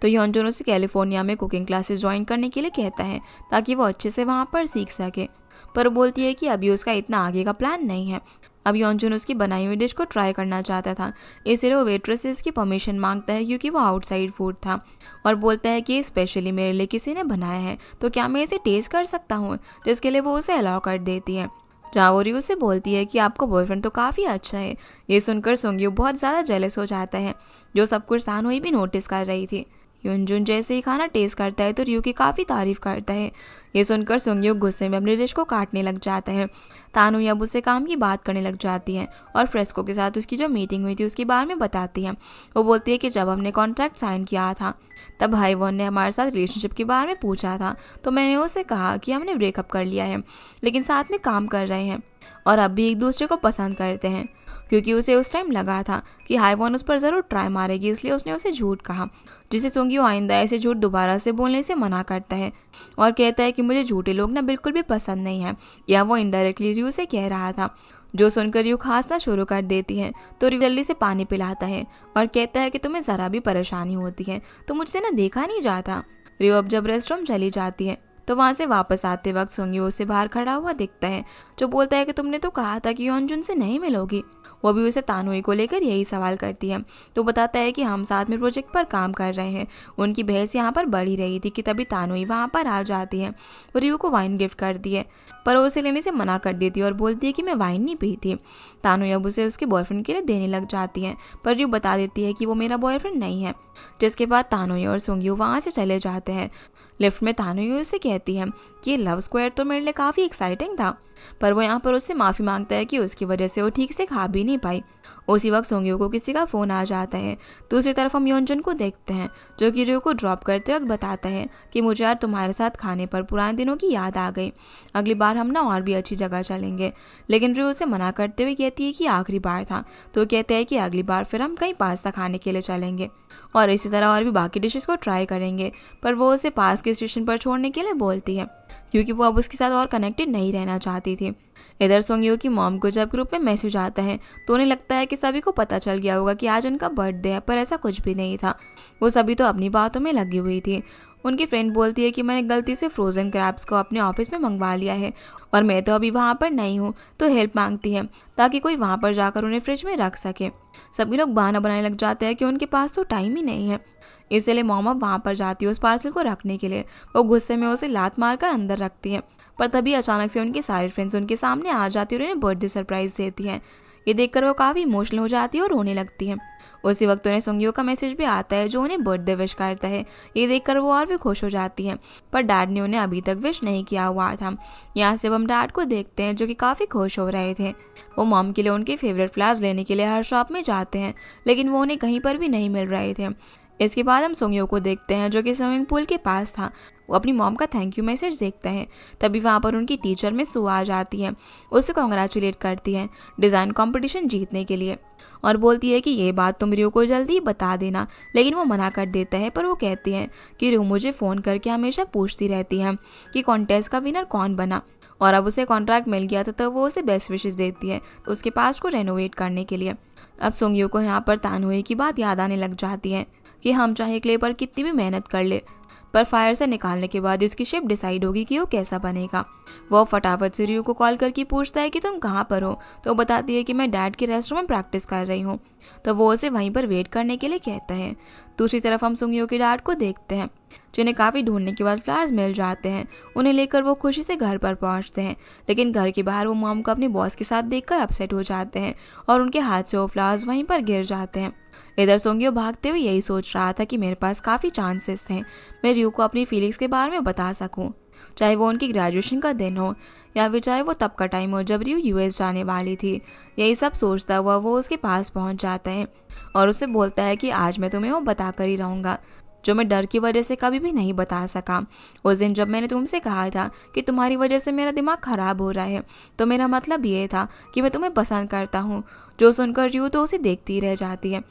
तो ह्योनजुन उसे कैलिफोर्निया में कुकिंग क्लासेस ज्वाइन करने के लिए कहता है ताकि वो अच्छे से वहाँ पर सीख सके, पर बोलती है कि अभी उसका इतना आगे का प्लान नहीं है। अब ह्योनजुन उसकी बनाई हुई डिश को ट्राई करना चाहता था, इसलिए वो वेट्रेस से उसकी परमिशन मांगता है क्योंकि वो आउटसाइड फूड था, और बोलता है कि स्पेशली मेरे लिए किसी ने बनाया है, तो क्या मैं इसे टेस्ट कर सकता हूँ, जिसके लिए वो उसे अलाउ कर देती है। जहाँ वो रियो से बोलती है कि आपका बॉयफ्रेंड तो काफ़ी अच्छा है। ये सुनकर सुंगयो बहुत ज़्यादा जेलस हो जाता है, जो सब कुछ तानुई भी नोटिस कर रही थी। ह्योनजुन जैसे ही खाना टेस्ट करता है तो रियो की काफ़ी तारीफ करता है। ये सुनकर सुंगयो गुस्से में अपनी डिश को काटने लग जाता है। तानुई अब उससे काम की बात करने लग जाती है और फ्रेस्को के साथ उसकी जो मीटिंग हुई थी उसके बारे में बताती है। वो बोलती है कि जब हमने कॉन्ट्रैक्ट साइन किया था तब हाईवॉन ने हमारे साथ रिलेशनशिप के बारे में पूछा था, तो मैंने उसे कहा कि हमने ब्रेकअप कर लिया है, लेकिन साथ में काम कर रहे हैं और अब भी एक दूसरे को पसंद करते हैं, क्योंकि उसे उस टाइम लगा था कि हाईवॉन उस पर ज़रूर ट्राई मारेगी, इसलिए उसने उसे झूठ कहा, जिसे सुंगयो आइंदा ऐसे झूठ दोबारा से बोलने से मना करता है और कहता है कि मुझे झूठे लोग ना बिल्कुल भी पसंद नहीं है। यह वो इनडायरेक्टली रियो से कह रहा था, जो सुनकर रियो खांसना शुरू कर देती है। तो रियो जल्दी से पानी पिलाता है और कहता है कि तुम्हें ज़रा भी परेशानी होती है तो मुझसे ना देखा नहीं जाता। रियो अब जब रेस्टोरेंट चली जाती है तो वहाँ से वापस आते वक्त सुंगयो उसे बाहर खड़ा हुआ दिखता है, जो बोलता है कि तुमने तो कहा था कि ह्योनजुन से नहीं मिलोगी। वो भी उसे तानोई को लेकर यही सवाल करती है। तो बताता है कि हम साथ में प्रोजेक्ट पर काम कर रहे हैं। उनकी बहस यहाँ पर बढ़ ही रही थी कि तभी तानोई वहाँ पर आ जाती है। वो रियो को वाइन गिफ्ट करती है, पर वो उसे लेने से मना कर देती है और बोलती है कि मैं वाइन नहीं पीती। तानोई अब उसे उसके बॉयफ्रेंड के लिए देने लग जाती है, पर रियो बता देती है कि वो मेरा बॉयफ्रेंड नहीं है। जिसके बाद तानोई और सोंग्यो वहाँ से चले जाते हैं। लिफ्ट में तानोई उससे कहती है कि ये लव स्क्वायर तो मेरे लिए काफ़ी एक्साइटिंग था, पर वो यहाँ पर उससे माफ़ी मांगता है कि उसकी वजह से वो ठीक से खा भी नहीं पाई। उसी वक्त सोंग्यो को किसी का फ़ोन आ जाता है। दूसरी तरफ हम योनजुन को देखते हैं, जो कि रियो को ड्रॉप करते वक्त बताता है कि मुझे यार तुम्हारे साथ खाने पर पुराने दिनों की याद आ गई, अगली बार हम ना और भी अच्छी जगह चलेंगे। लेकिन रियो उसे मना करते हुए कहती है कि आखिरी बार था। तो कहते हैं कि अगली बार फिर हम कहीं पास्ता खाने के लिए चलेंगे और इसी तरह और भी बाकी डिशेस को ट्राई करेंगे, पर वो उसे पास के स्टेशन पर छोड़ने के लिए बोलती है, क्योंकि वो अब उसके साथ और कनेक्टेड नहीं रहना चाहती थी। इधर सोंग्यो की मॉम को जब ग्रुप में मैसेज आता है तो उन्हें लगता है कि सभी को पता चल गया होगा कि आज उनका बर्थडे है, पर ऐसा कुछ भी नहीं था। वो सभी तो अपनी बातों में लगी हुई थी। उनकी फ्रेंड बोलती है कि मैंने गलती से फ्रोज़न क्रैब्स को अपने ऑफिस में मंगवा लिया है और मैं तो अभी वहाँ पर नहीं हूँ, तो हेल्प मांगती है ताकि कोई वहाँ पर जाकर उन्हें फ्रिज में रख सके। सभी लोग बहाना बनाने लग जाते हैं कि उनके पास तो टाइम ही नहीं है, इसलिए मॉम अब वहाँ पर जाती है उस पार्सल को रखने के लिए। वो गुस्से में उसे लात मारकर अंदर रखती है, पर तभी अचानक से उनके सारे फ्रेंड्स उनके सामने आ जाती है और उन्हें बर्थडे सरप्राइज देती है। ये देखकर वो काफ़ी इमोशनल हो जाती है और रोने लगती है। उसी वक्त उन्हें सोंग्यो का मैसेज भी आता है जो उन्हें बर्थडे विश करता है। ये देखकर वो और भी खुश हो जाती है, पर डैड ने उन्हें अभी तक विश नहीं किया हुआ था। यहाँ से हम डैड को देखते हैं जो कि काफ़ी खुश हो रहे थे। वो मॉम के लिए उनके फेवरेट फ्लावर्स लेने के लिए हर शॉप में जाते हैं, लेकिन वो उन्हें कहीं पर भी नहीं मिल रहे थे। इसके बाद हम सोंग्यो को देखते हैं जो कि स्विमिंग पूल के पास था। वो अपनी मॉम का थैंक यू मैसेज देखता है। तभी वहाँ पर उनकी टीचर में सू आ जाती है, उसे कॉन्ग्रेचुलेट करती है डिज़ाइन कंपटीशन जीतने के लिए और बोलती है कि ये बात तुम रियो को जल्दी ही बता देना। लेकिन वो मना कर देता है, पर वो कहती है कि रियो मुझे फ़ोन करके हमेशा पूछती रहती है कि कॉन्टेस्ट का विनर कौन बना, और अब उसे कॉन्ट्रैक्ट मिल गया था तो वो उसे बेस्ट विशेस देती है उसके पास को रेनोवेट करने के लिए। अब सोंग्यो को यहाँ पर तानोई की बात याद आने लग जाती है कि हम चाहे क्ले पर कितनी भी मेहनत कर ले, पर फायर से निकालने के बाद उसकी शेप डिसाइड होगी कि वो कैसा बनेगा। वो फटाफट से रियो को कॉल करके पूछता है कि तुम कहाँ पर हो, तो वो बताती है कि मैं डैड के रेस्टोरेंट में प्रैक्टिस कर रही हूँ। तो वो उसे वहीं पर वेट करने के लिए कहता है। दूसरी तरफ हम सोंग्यो के डैड को देखते हैं, जिन्हें काफ़ी ढूंढने के बाद फ्लावर्स मिल जाते हैं। उन्हें लेकर वो खुशी से घर पर पहुंचते हैं, लेकिन घर के बाहर वो मॉम को अपने बॉस के साथ देखकर अपसेट हो जाते हैं और उनके हाथ से वो फ्लावर्स वहीं पर गिर जाते हैं। इधर सोंग्यो भागते हुए यही सोच रहा था कि मेरे पास काफ़ी चांसेस हैं मैं रियो को अपनी फीलिंग्स के बारे में बता सकूं, चाहे वो उनकी ग्रेजुएशन का दिन हो या फिर चाहे वो तब का टाइम हो जब रियो यूएस जाने वाली थी। यही सब सोचता हुआ वो उसके पास पहुंच जाता है और उससे बोलता है कि आज मैं तुम्हें वो बता कर ही रहूँगा जो मैं डर की वजह से कभी भी नहीं बता सका। उस दिन जब मैंने तुमसे कहा था कि तुम्हारी वजह से मेरा दिमाग ख़राब हो रहा है, तो मेरा मतलब ये था कि मैं तुम्हें पसंद करता हूँ। जो सुनकर रियो तो उसे देखती रह जाती है।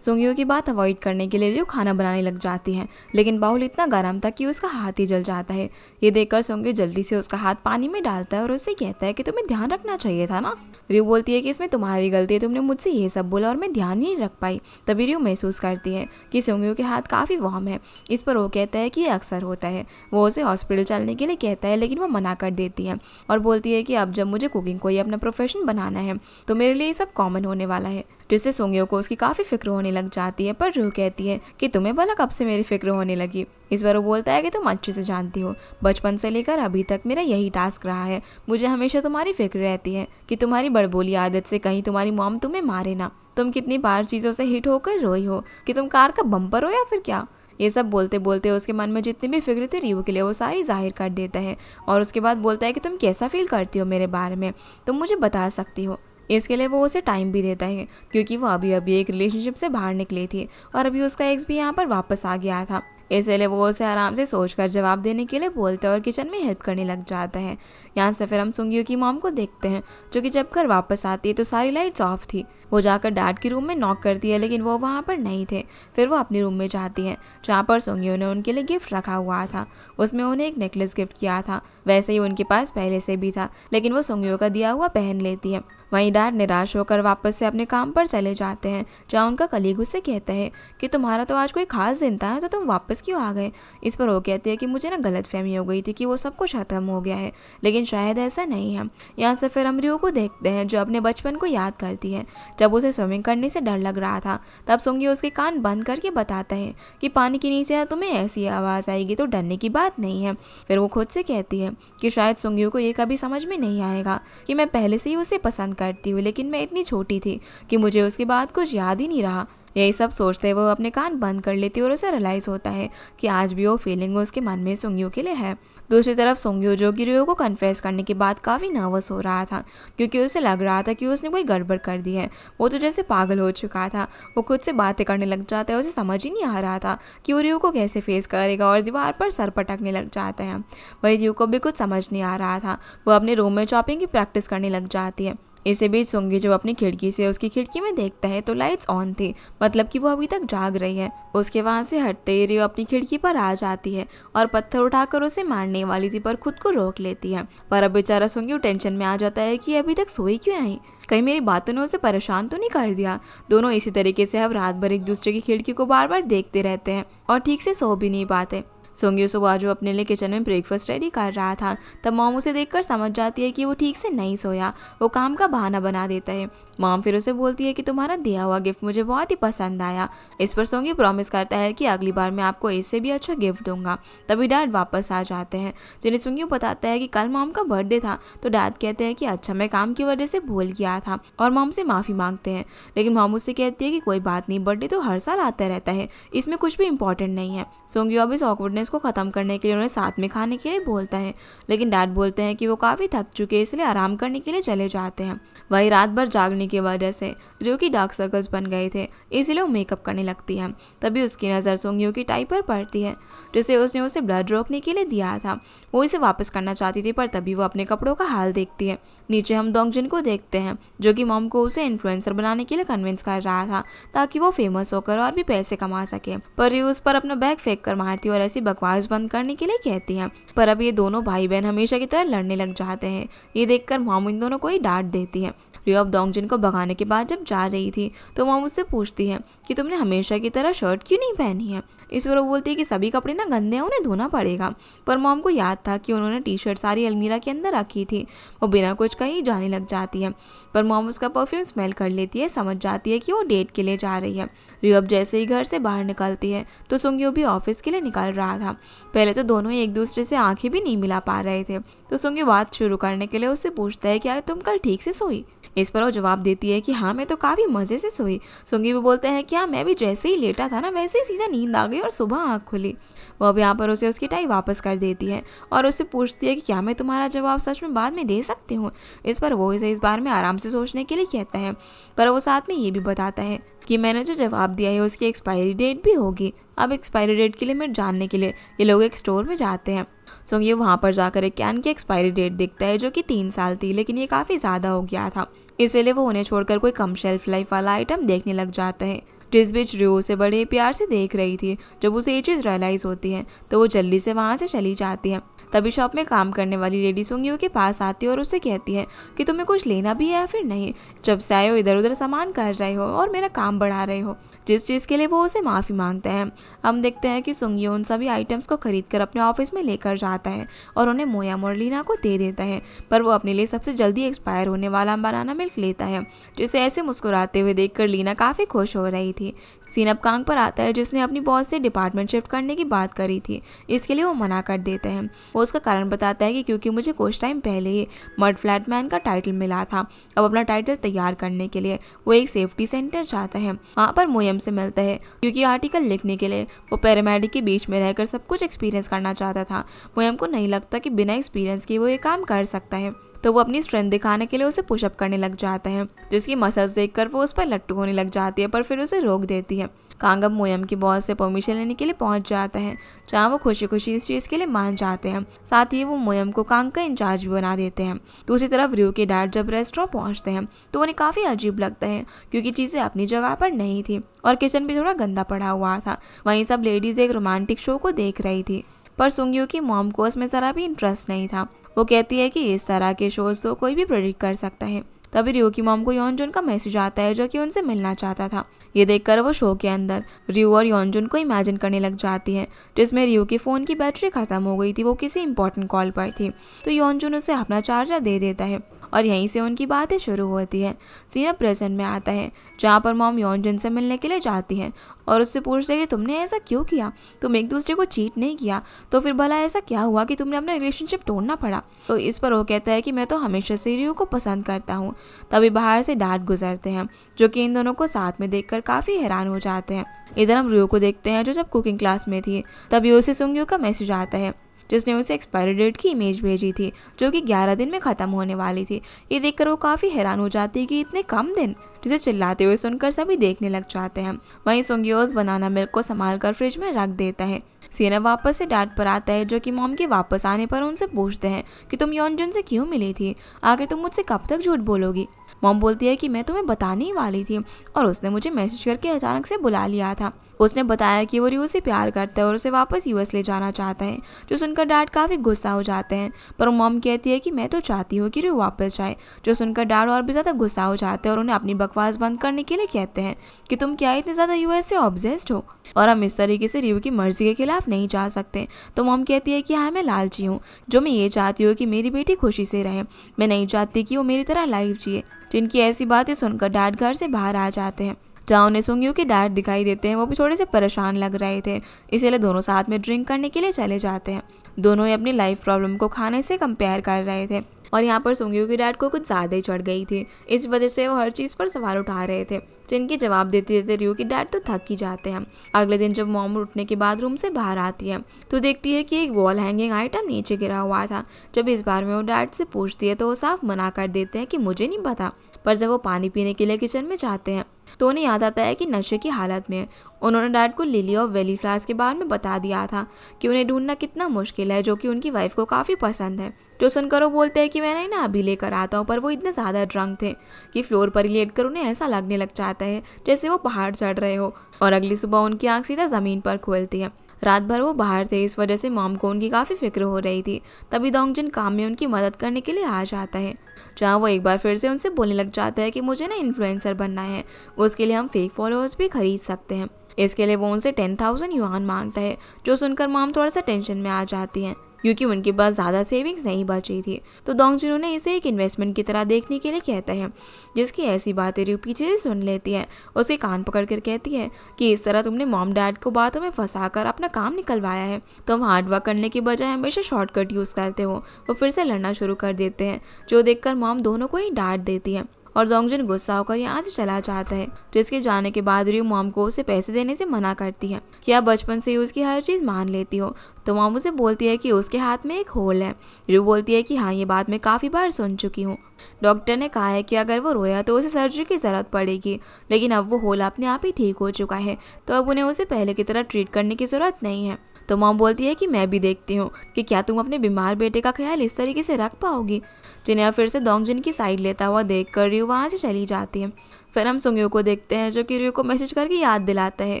सोंग्यो की बात अवॉइड करने के लिए रियो खाना बनाने लग जाती है, लेकिन बाउल इतना गर्म था कि उसका हाथ ही जल जाता है। ये देखकर सोंग्यो जल्दी से उसका हाथ पानी में डालता है और उससे कहता है कि तुम्हें ध्यान रखना चाहिए था ना। रियो बोलती है कि इसमें तुम्हारी गलती है, तुमने मुझसे ये सब बोला और मैं ध्यान ही नहीं रख पाई। तभी रियो महसूस करती है कि सोंग्यो के हाथ काफ़ी वार्म है। इस पर वो कहता है कि ये अक्सर होता है। वो उसे हॉस्पिटल चलने के लिए कहता है, लेकिन वो मना कर देती है और बोलती है कि अब जब मुझे कुकिंग को ही अपना प्रोफेशन बनाना है तो मेरे लिए ये सब कॉमन होने वाला है, जिससे सोंग्यो को उसकी काफ़ी फिक्र होने लग जाती है। पर रियो कहती है कि तुम्हें भला कब से मेरी फिक्र होने लगी। इस बार वो बोलता है कि तुम अच्छे से जानती हो, बचपन से लेकर अभी तक मेरा यही टास्क रहा है। मुझे हमेशा तुम्हारी फिक्र रहती है कि तुम्हारी बड़बोली आदत से कहीं तुम्हारी मॉम तुम्हें मारे ना। तुम कितनी बार चीज़ों से हिट होकर रोई हो कि तुम कार का बम्पर हो या फिर क्या। ये सब बोलते बोलते उसके मन में जितनी भी फिक्र थी रियो के लिए वो सारी जाहिर कर देता है और उसके बाद बोलता है कि तुम कैसा फील करती हो मेरे बारे में, तुम मुझे बता सकती हो। इसके लिए वो उसे टाइम भी देता है, क्योंकि वो अभी अभी एक रिलेशनशिप से बाहर निकली थी और अभी उसका एक्स भी यहाँ पर वापस आ गया था। इसलिए वो उसे आराम से सोचकर जवाब देने के लिए बोलता है और किचन में हेल्प करने लग जाता है। यहाँ से फिर हम सोंग्यो की मॉम को देखते हैं, जो कि जब घर वापस आती है तो सारी लाइट्स ऑफ थी। वो जाकर डैड के रूम में नॉक करती है, लेकिन वो वहाँ पर नहीं थे। फिर वो अपने रूम में जाती है जहाँ पर सोंग्यो ने उनके लिए गिफ्ट रखा हुआ था। उसमें उन्हें एक नेकलेस गिफ्ट किया था, वैसे ही उनके पास पहले से भी था, लेकिन वो सोंग्यो का दिया हुआ पहन लेती है। वहीं डैड निराश होकर वापस से अपने काम पर चले जाते हैं, जहाँ उनका कलीग उससे कहता है कि तुम्हारा तो आज कोई खास दिन था तो तुम वापस क्यों आ गए। इस पर वो कहती है कि मुझे ना गलतफहमी हो गई थी कि वो सब कुछ खत्म हो गया है, लेकिन शायद ऐसा नहीं है। यहाँ से फिर हम रियो को देखते हैं जो अपने बचपन को याद करती है। जब उसे स्विमिंग करने से डर लग रहा था तब सुंगी उसके कान बंद करके बताता है कि पानी के नीचे तुम्हें ऐसी आवाज़ आएगी तो डरने की बात नहीं है। फिर वो खुद से कहती है कि शायद सुंगी को ये कभी समझ में नहीं आएगा कि मैं पहले से ही उसे पसंद करती हूँ, लेकिन मैं इतनी छोटी थी कि मुझे उसके बाद कुछ याद ही नहीं रहा। यही सब सोचते हुए वो अपने कान बंद कर लेती है और उसे रियलाइज़ होता है कि आज भी वो फीलिंग उसके मन में सुंगियो के लिए है। दूसरी तरफ सुंगियो जो कि रियो को कन्फेस करने के बाद काफ़ी नर्वस हो रहा था, क्योंकि उसे लग रहा था कि उसने कोई गड़बड़ कर दी है। वो तो जैसे पागल हो चुका था। वो खुद से बातें करने लग जाता है। उसे समझ ही नहीं आ रहा था कि वो रियो को कैसे फेस करेगा और दीवार पर सर पटकने लग जाता है। वही रियो को भी कुछ समझ नहीं आ रहा था। वो अपने रूम में चॉपिंग की प्रैक्टिस करने लग जाती है। इसी बीच सुंगी जब अपनी खिड़की से उसकी खिड़की में देखता है तो लाइट्स ऑन थी, मतलब कि वो अभी तक जाग रही है। उसके वहाँ से हटते ही रियो अपनी खिड़की पर आ जाती है और पत्थर उठाकर उसे मारने वाली थी, पर खुद को रोक लेती है। पर अब बेचारा सुंगी टेंशन में आ जाता है कि अभी तक सोई क्यों नहीं, कहीं मेरी बातों ने उसे परेशान तो नहीं कर दिया। दोनों इसी तरीके से अब रात भर एक दूसरे की खिड़की को बार बार देखते रहते हैं और ठीक से सो भी नहीं पाते। सुंगी सुबह जो अपने लिए किचन में ब्रेकफास्ट रेडी कर रहा था तब मॉम उसे देखकर समझ जाती है कि वो ठीक से नहीं सोया। वो काम का बहाना बना देता है। मॉम फिर उसे बोलती है कि तुम्हारा दिया हुआ गिफ्ट मुझे बहुत ही पसंद आया। इस पर सुंगी प्रॉमिस करता है कि अगली बार मैं आपको इससे भी अच्छा गिफ्ट दूंगा। तभी डैड वापस आ जाते हैं, जिन्हें सुंगी बताता है कि कल मॉम का बर्थडे था। तो डैड कहते हैं कि अच्छा मैं काम की वजह से भूल गया था और मॉम से माफ़ी मांगते हैं। लेकिन मॉम उससे कहती है कि कोई बात नहीं, बर्थडे तो हर साल आता रहता है, इसमें कुछ भी इंपॉर्टेंट नहीं है। सुंगी अब इस ऑकवर्डनेस को ख़त्म करने के लिए उन्हें साथ में खाने के लिए बोलता है, लेकिन डैड बोलते हैं कि वो काफ़ी थक चुके हैं इसलिए आराम करने के लिए चले जाते हैं। वही रात भर जागने की वजह से रियो की डार्क सर्कल्स बन गए थे, इसीलिए वो मेकअप करने लगती है। तभी उसकी नज़र सुंगियो की टाई पर पड़ती है, जिसे उसने उसे ब्लड रोकने के लिए दिया था। वो इसे वापस करना चाहती थी, पर तभी वो अपने कपड़ों का हाल देखती है। नीचे हम डोंगजिन को देखते हैं जो कि मॉम को उसे इन्फ्लुएंसर बनाने के लिए कन्विंस कर रहा था ताकि वो फेमस होकर और भी पैसे कमा सके। पर रियो उस पर अपना बैग फेंक कर मारती है और ऐसी बकवास बंद करने के लिए कहती है। पर अब ये दोनों भाई बहन हमेशा की तरह लड़ने लग जाते हैं। ये देखकर मॉम इन दोनों को ही डांट देती है। रियो अब डोंगजिन को भगाने के बाद जब जा रही थी तो मॉम उससे पूछती है कि तुमने हमेशा की तरह शर्ट क्यों नहीं पहनी है। इस पर वो बोलती है कि सभी कपड़े ना गंदे हैं, उन्हें धोना पड़ेगा। पर मॉम को याद था कि उन्होंने टी शर्ट सारी अलमीरा के अंदर रखी थी। वो बिना कुछ कहीं जाने लग जाती है, पर मॉम उसका परफ्यूम स्मेल कर लेती है, समझ जाती है कि वो डेट के लिए जा रही है। रियो अब जैसे ही घर से बाहर निकलती है तो सुंगियो भी ऑफिस के लिए निकल रहा था। पहले तो दोनों ही एक दूसरे से आंखें भी नहीं मिला पा रहे थे। तो सुंगियो बात शुरू करने के लिए उससे पूछता है क्या तुम कल ठीक से सोई। इस पर वो जवाब देती है कि हाँ मैं तो काफ़ी मज़े से सोई। सुंगी भी बोलते हैं कि हाँ मैं भी जैसे ही लेटा था ना वैसे ही सीधा नींद आ गई और सुबह आँख खुली। वो अब यहाँ पर उसे उसकी टाई वापस कर देती है और उससे पूछती है कि क्या मैं तुम्हारा जवाब सच में बाद में दे सकती हूँ। इस पर वो इसे इस बारे में आराम से सोचने के लिए कहता है, पर वो साथ में ये भी बताता है कि मैंने जो जवाब दिया है उसकी एक्सपायरी डेट भी होगी। अब एक्सपायरी डेट की लिमिट जानने के लिए ये लोग एक स्टोर में जाते हैं। सुंगी वहाँ पर जाकर एक कैन की एक्सपायरी डेट देखता है जो कि 3 साल थी, लेकिन ये काफ़ी ज़्यादा हो गया था। इसलिए वो उन्हें छोड़कर कोई कम शेल्फ लाइफ वाला आइटम देखने लग जाता है। जिस बीच रियो उसे बड़े प्यार से देख रही थी। जब उसे ये चीज़ रियलाइज़ होती है तो वो जल्दी से वहाँ से चली जाती है। तभी शॉप में काम करने वाली लेडी सुंगियो के पास आती है और उसे कहती है कि तुम्हें कुछ लेना भी है या फिर नहीं। जब से आए हो इधर उधर सामान कर रहे हो और मेरा काम बढ़ा रहे हो, जिस चीज़ के लिए वो उसे माफ़ी मांगता है। हम देखते हैं कि सुंगियो उन सभी आइटम्स को खरीद कर अपने ऑफिस में लेकर जाता है और उन्हें मोयाम और लीना को दे देता है। पर वो अपने लिए सबसे जल्दी एक्सपायर होने वाला बनाना मिल्क लेता है, जिसे ऐसे मुस्कुराते हुए देखकर लीना काफ़ी खुश हो रही थी। सीन अब कांग पर आता है जिसने अपनी बॉस से डिपार्टमेंट शिफ्ट करने की बात करी थी। इसके लिए वो मना कर देते हैं। वो उसका कारण बताता है कि क्योंकि मुझे कुछ टाइम पहले ही मड फ्लैट मैन का टाइटल मिला था। अब अपना टाइटल तैयार करने के लिए वो एक सेफ्टी सेंटर जाता है। वहाँ पर मोयम से मिलता है क्योंकि आर्टिकल लिखने के लिए वो पैरामेडिक के बीच में रहकर सब कुछ एक्सपीरियंस करना चाहता था। मोयम को नहीं लगता कि बिना एक्सपीरियंस के वो ये काम कर सकता है, तो वो अपनी स्ट्रेंथ दिखाने के लिए उसे पुशअप करने लग जाता है, जिसकी मसल्स देखकर वो उस पर लट्टू होने लग जाती है, पर फिर उसे रोक देती है। कांग अब मोयम की बॉस से परमिशन लेने के लिए पहुंच जाता है, जहां वो खुशी खुशी इस चीज़ के लिए मान जाते हैं। साथ ही वो मोयम को कांग का इंचार्ज भी बना देते हैं। दूसरी तरफ रियो के डैड जब रेस्टोरेंट पहुंचते हैं तो उन्हें काफ़ी अजीब लगता है क्योंकि चीज़ें अपनी जगह पर नहीं थी और किचन भी थोड़ा गंदा पड़ा हुआ था। वहीं सब लेडीज़ एक रोमांटिक शो को देख रही थी, पर सुंगियो की मॉम को इसमें ज़रा भी इंटरेस्ट नहीं था। वो कहती है कि इस तरह के शोज़ तो कोई भी प्रेडिक्ट कर सकता है, तभी रियो की मॉम को योनजुन का मैसेज आता है जो कि उनसे मिलना चाहता था। ये देखकर वो शो के अंदर रियो और योनजुन को इमेजिन करने लग जाती है, जिसमें रियो की फ़ोन की बैटरी खत्म हो गई थी, वो किसी इंपॉर्टेंट कॉल पर थी। तो योनजुन उसे अपना चार्जर दे देता है और यहीं से उनकी बातें शुरू होती है। सीन प्रेजेंट में आता है जहाँ पर मॉम योनजुन से मिलने के लिए जाती है और उससे पूछते हैं कि तुमने ऐसा क्यों किया, तुम एक दूसरे को चीट नहीं किया, तो फिर भला ऐसा क्या हुआ कि तुमने अपना रिलेशनशिप तोड़ना पड़ा। तो इस पर वो कहता है कि मैं तो हमेशा से रियो को पसंद करता हूँ। तभी बाहर से डैड गुजरते हैं जो कि इन दोनों को साथ में देखकर काफ़ी हैरान हो जाते हैं। इधर हम रियो को देखते हैं जो जब कुकिंग क्लास में थी, तभी उसे सुंग्यो का मैसेज आता है जिसने उसे एक्सपायरी डेट की इमेज भेजी थी जो कि 11 दिन में ख़त्म होने वाली थी। ये देखकर वो काफ़ी हैरान हो जाती है कि इतने कम दिन, जिसे चिल्लाते हुए सुनकर सभी देखने लग जाते हैं। वहीं सुंग्यो उस बनाना मिल्क को संभाल कर फ्रिज में रख देता है। सीना वापस से डैड पर आता है जो कि मॉम के वापस आने पर उनसे पूछते हैं कि तुम योनजुन से क्यों मिली थी, आखिर तुम मुझसे कब तक झूठ बोलोगी। मॉम बोलती है कि मैं तुम्हें बताने ही वाली थी और उसने मुझे मैसेज करके अचानक से बुला लिया था। उसने बताया कि वो रियो से प्यार करता है और उसे वापस यूएस ले जाना चाहता है, जो सुनकर डैड काफ़ी गुस्सा हो जाते हैं। पर मॉम कहती है कि मैं तो चाहती हूँ कि रियो वापस जाए, जो सुनकर डैड और भी ज़्यादा गुस्सा हो जाते हैं और उन्हें अपनी बकवास बंद करने के लिए कहते हैं कि तुम क्या इतने ज़्यादा यूएस से ऑब्सेस्ड हो और हम इस तरीके से रियो की मर्जी के खिलाफ नहीं जा सकते। तो मॉम कहती है कि हाँ, मैं लालची हूँ, जो मैं ये चाहती हूँ कि मेरी बेटी खुशी से रहे, मैं नहीं चाहती कि वो मेरी तरह लाइफ जिए। जिनकी ऐसी बातें सुनकर डैड घर से बाहर आ जाते हैं। जहाँ उन्हें सुंग्यो के डैड दिखाई देते हैं, वो भी थोड़े से परेशान लग रहे थे, इसीलिए दोनों साथ में ड्रिंक करने के लिए चले जाते हैं। दोनों ही अपनी लाइफ प्रॉब्लम को खाने से कंपेयर कर रहे थे और यहाँ पर सुंग्यो के डैड को कुछ ज़्यादा ही चढ़ गई थी। इस वजह से वो हर चीज़ पर सवाल उठा रहे थे, जिनके जवाब देते देते रियो के डैड तो थक ही जाते हैं। अगले दिन जब मॉम उठने के बाद रूम से बाहर आती है तो देखती है कि एक वॉल हैंगिंग आइटम नीचे गिरा हुआ था। जब इस बार में वो डैड से पूछती है तो वो साफ मना कर देते हैं कि मुझे नहीं पता। पर जब वो पानी पीने के लिए किचन में जाते हैं तो उन्हें याद आता है कि नशे की हालत में उन्होंने डैड को लिली और वेली फ्लावर्स के बारे में बता दिया था कि उन्हें ढूंढना कितना मुश्किल है, जो कि उनकी वाइफ को काफ़ी पसंद है। जो सुनकर वो बोलते हैं कि मैंने ना अभी लेकर आता हूँ, पर वो इतने ज़्यादा ड्रंक थे कि फ्लोर पर ही लेट कर उन्हें ऐसा लगने लग जाता है जैसे वो पहाड़ चढ़ रहे हो और अगली सुबह उनकी आँख सीधा ज़मीन पर खुलती है। रात भर वो बाहर थे, इस वजह से मॉम को उनकी काफ़ी फिक्र हो रही थी। तभी दोंगजिन काम में उनकी मदद करने के लिए आ जाता है, जहाँ वो एक बार फिर से उनसे बोलने लग जाता है कि मुझे ना इन्फ्लुएंसर बनना है, उसके लिए हम फेक फॉलोअर्स भी खरीद सकते हैं। इसके लिए वो उनसे 10,000 युआन मांगता है, जो सुनकर मॉम थोड़ा सा टेंशन में आ जाती हैं क्योंकि उनके पास ज़्यादा सेविंग्स नहीं बची थी। तो दोंगजिन उन्हें इसे एक इन्वेस्टमेंट की तरह देखने के लिए कहता है, जिसकी ऐसी बातें रियो पीछे से सुन लेती है। उसके कान पकड़ कर कहती है कि इस तरह तुमने मॉम डैड को बातों में फंसाकर अपना काम निकलवाया है। तुम हार्ड वर्क करने की बजाय हमेशा शॉर्टकट यूज़ करते हो। वो फिर से लड़ना शुरू कर देते हैं, जो देखकर मॉम दोनों को ही डांट देती है और दोंगजिन गुस्सा होकर यहाँ से चला जाता है। जिसके जाने के बाद रियो मॉम को उसे पैसे देने से मना करती है कि आप बचपन से ही उसकी हर चीज़ मान लेती हो। तो मॉम उसे बोलती है कि उसके हाथ में एक होल है। रियो बोलती है कि हाँ, ये बात मैं काफ़ी बार सुन चुकी हूँ। डॉक्टर ने कहा है कि अगर वो रोया तो उसे सर्जरी की ज़रूरत पड़ेगी, लेकिन अब वो होल अपने आप ही ठीक हो चुका है, तो अब उन्हें उसे पहले की तरह ट्रीट करने की ज़रूरत नहीं है। तो मॉम बोलती है कि मैं भी देखती हूँ कि क्या तुम अपने बीमार बेटे का ख्याल इस तरीके से रख पाओगी। जिन्हें फिर से दोंगजिन की साइड लेता हुआ देखकर रियो वहाँ से चली जाती है। फिर हम सुंग्यो को देखते हैं जो कि रियो को मैसेज करके याद दिलाता है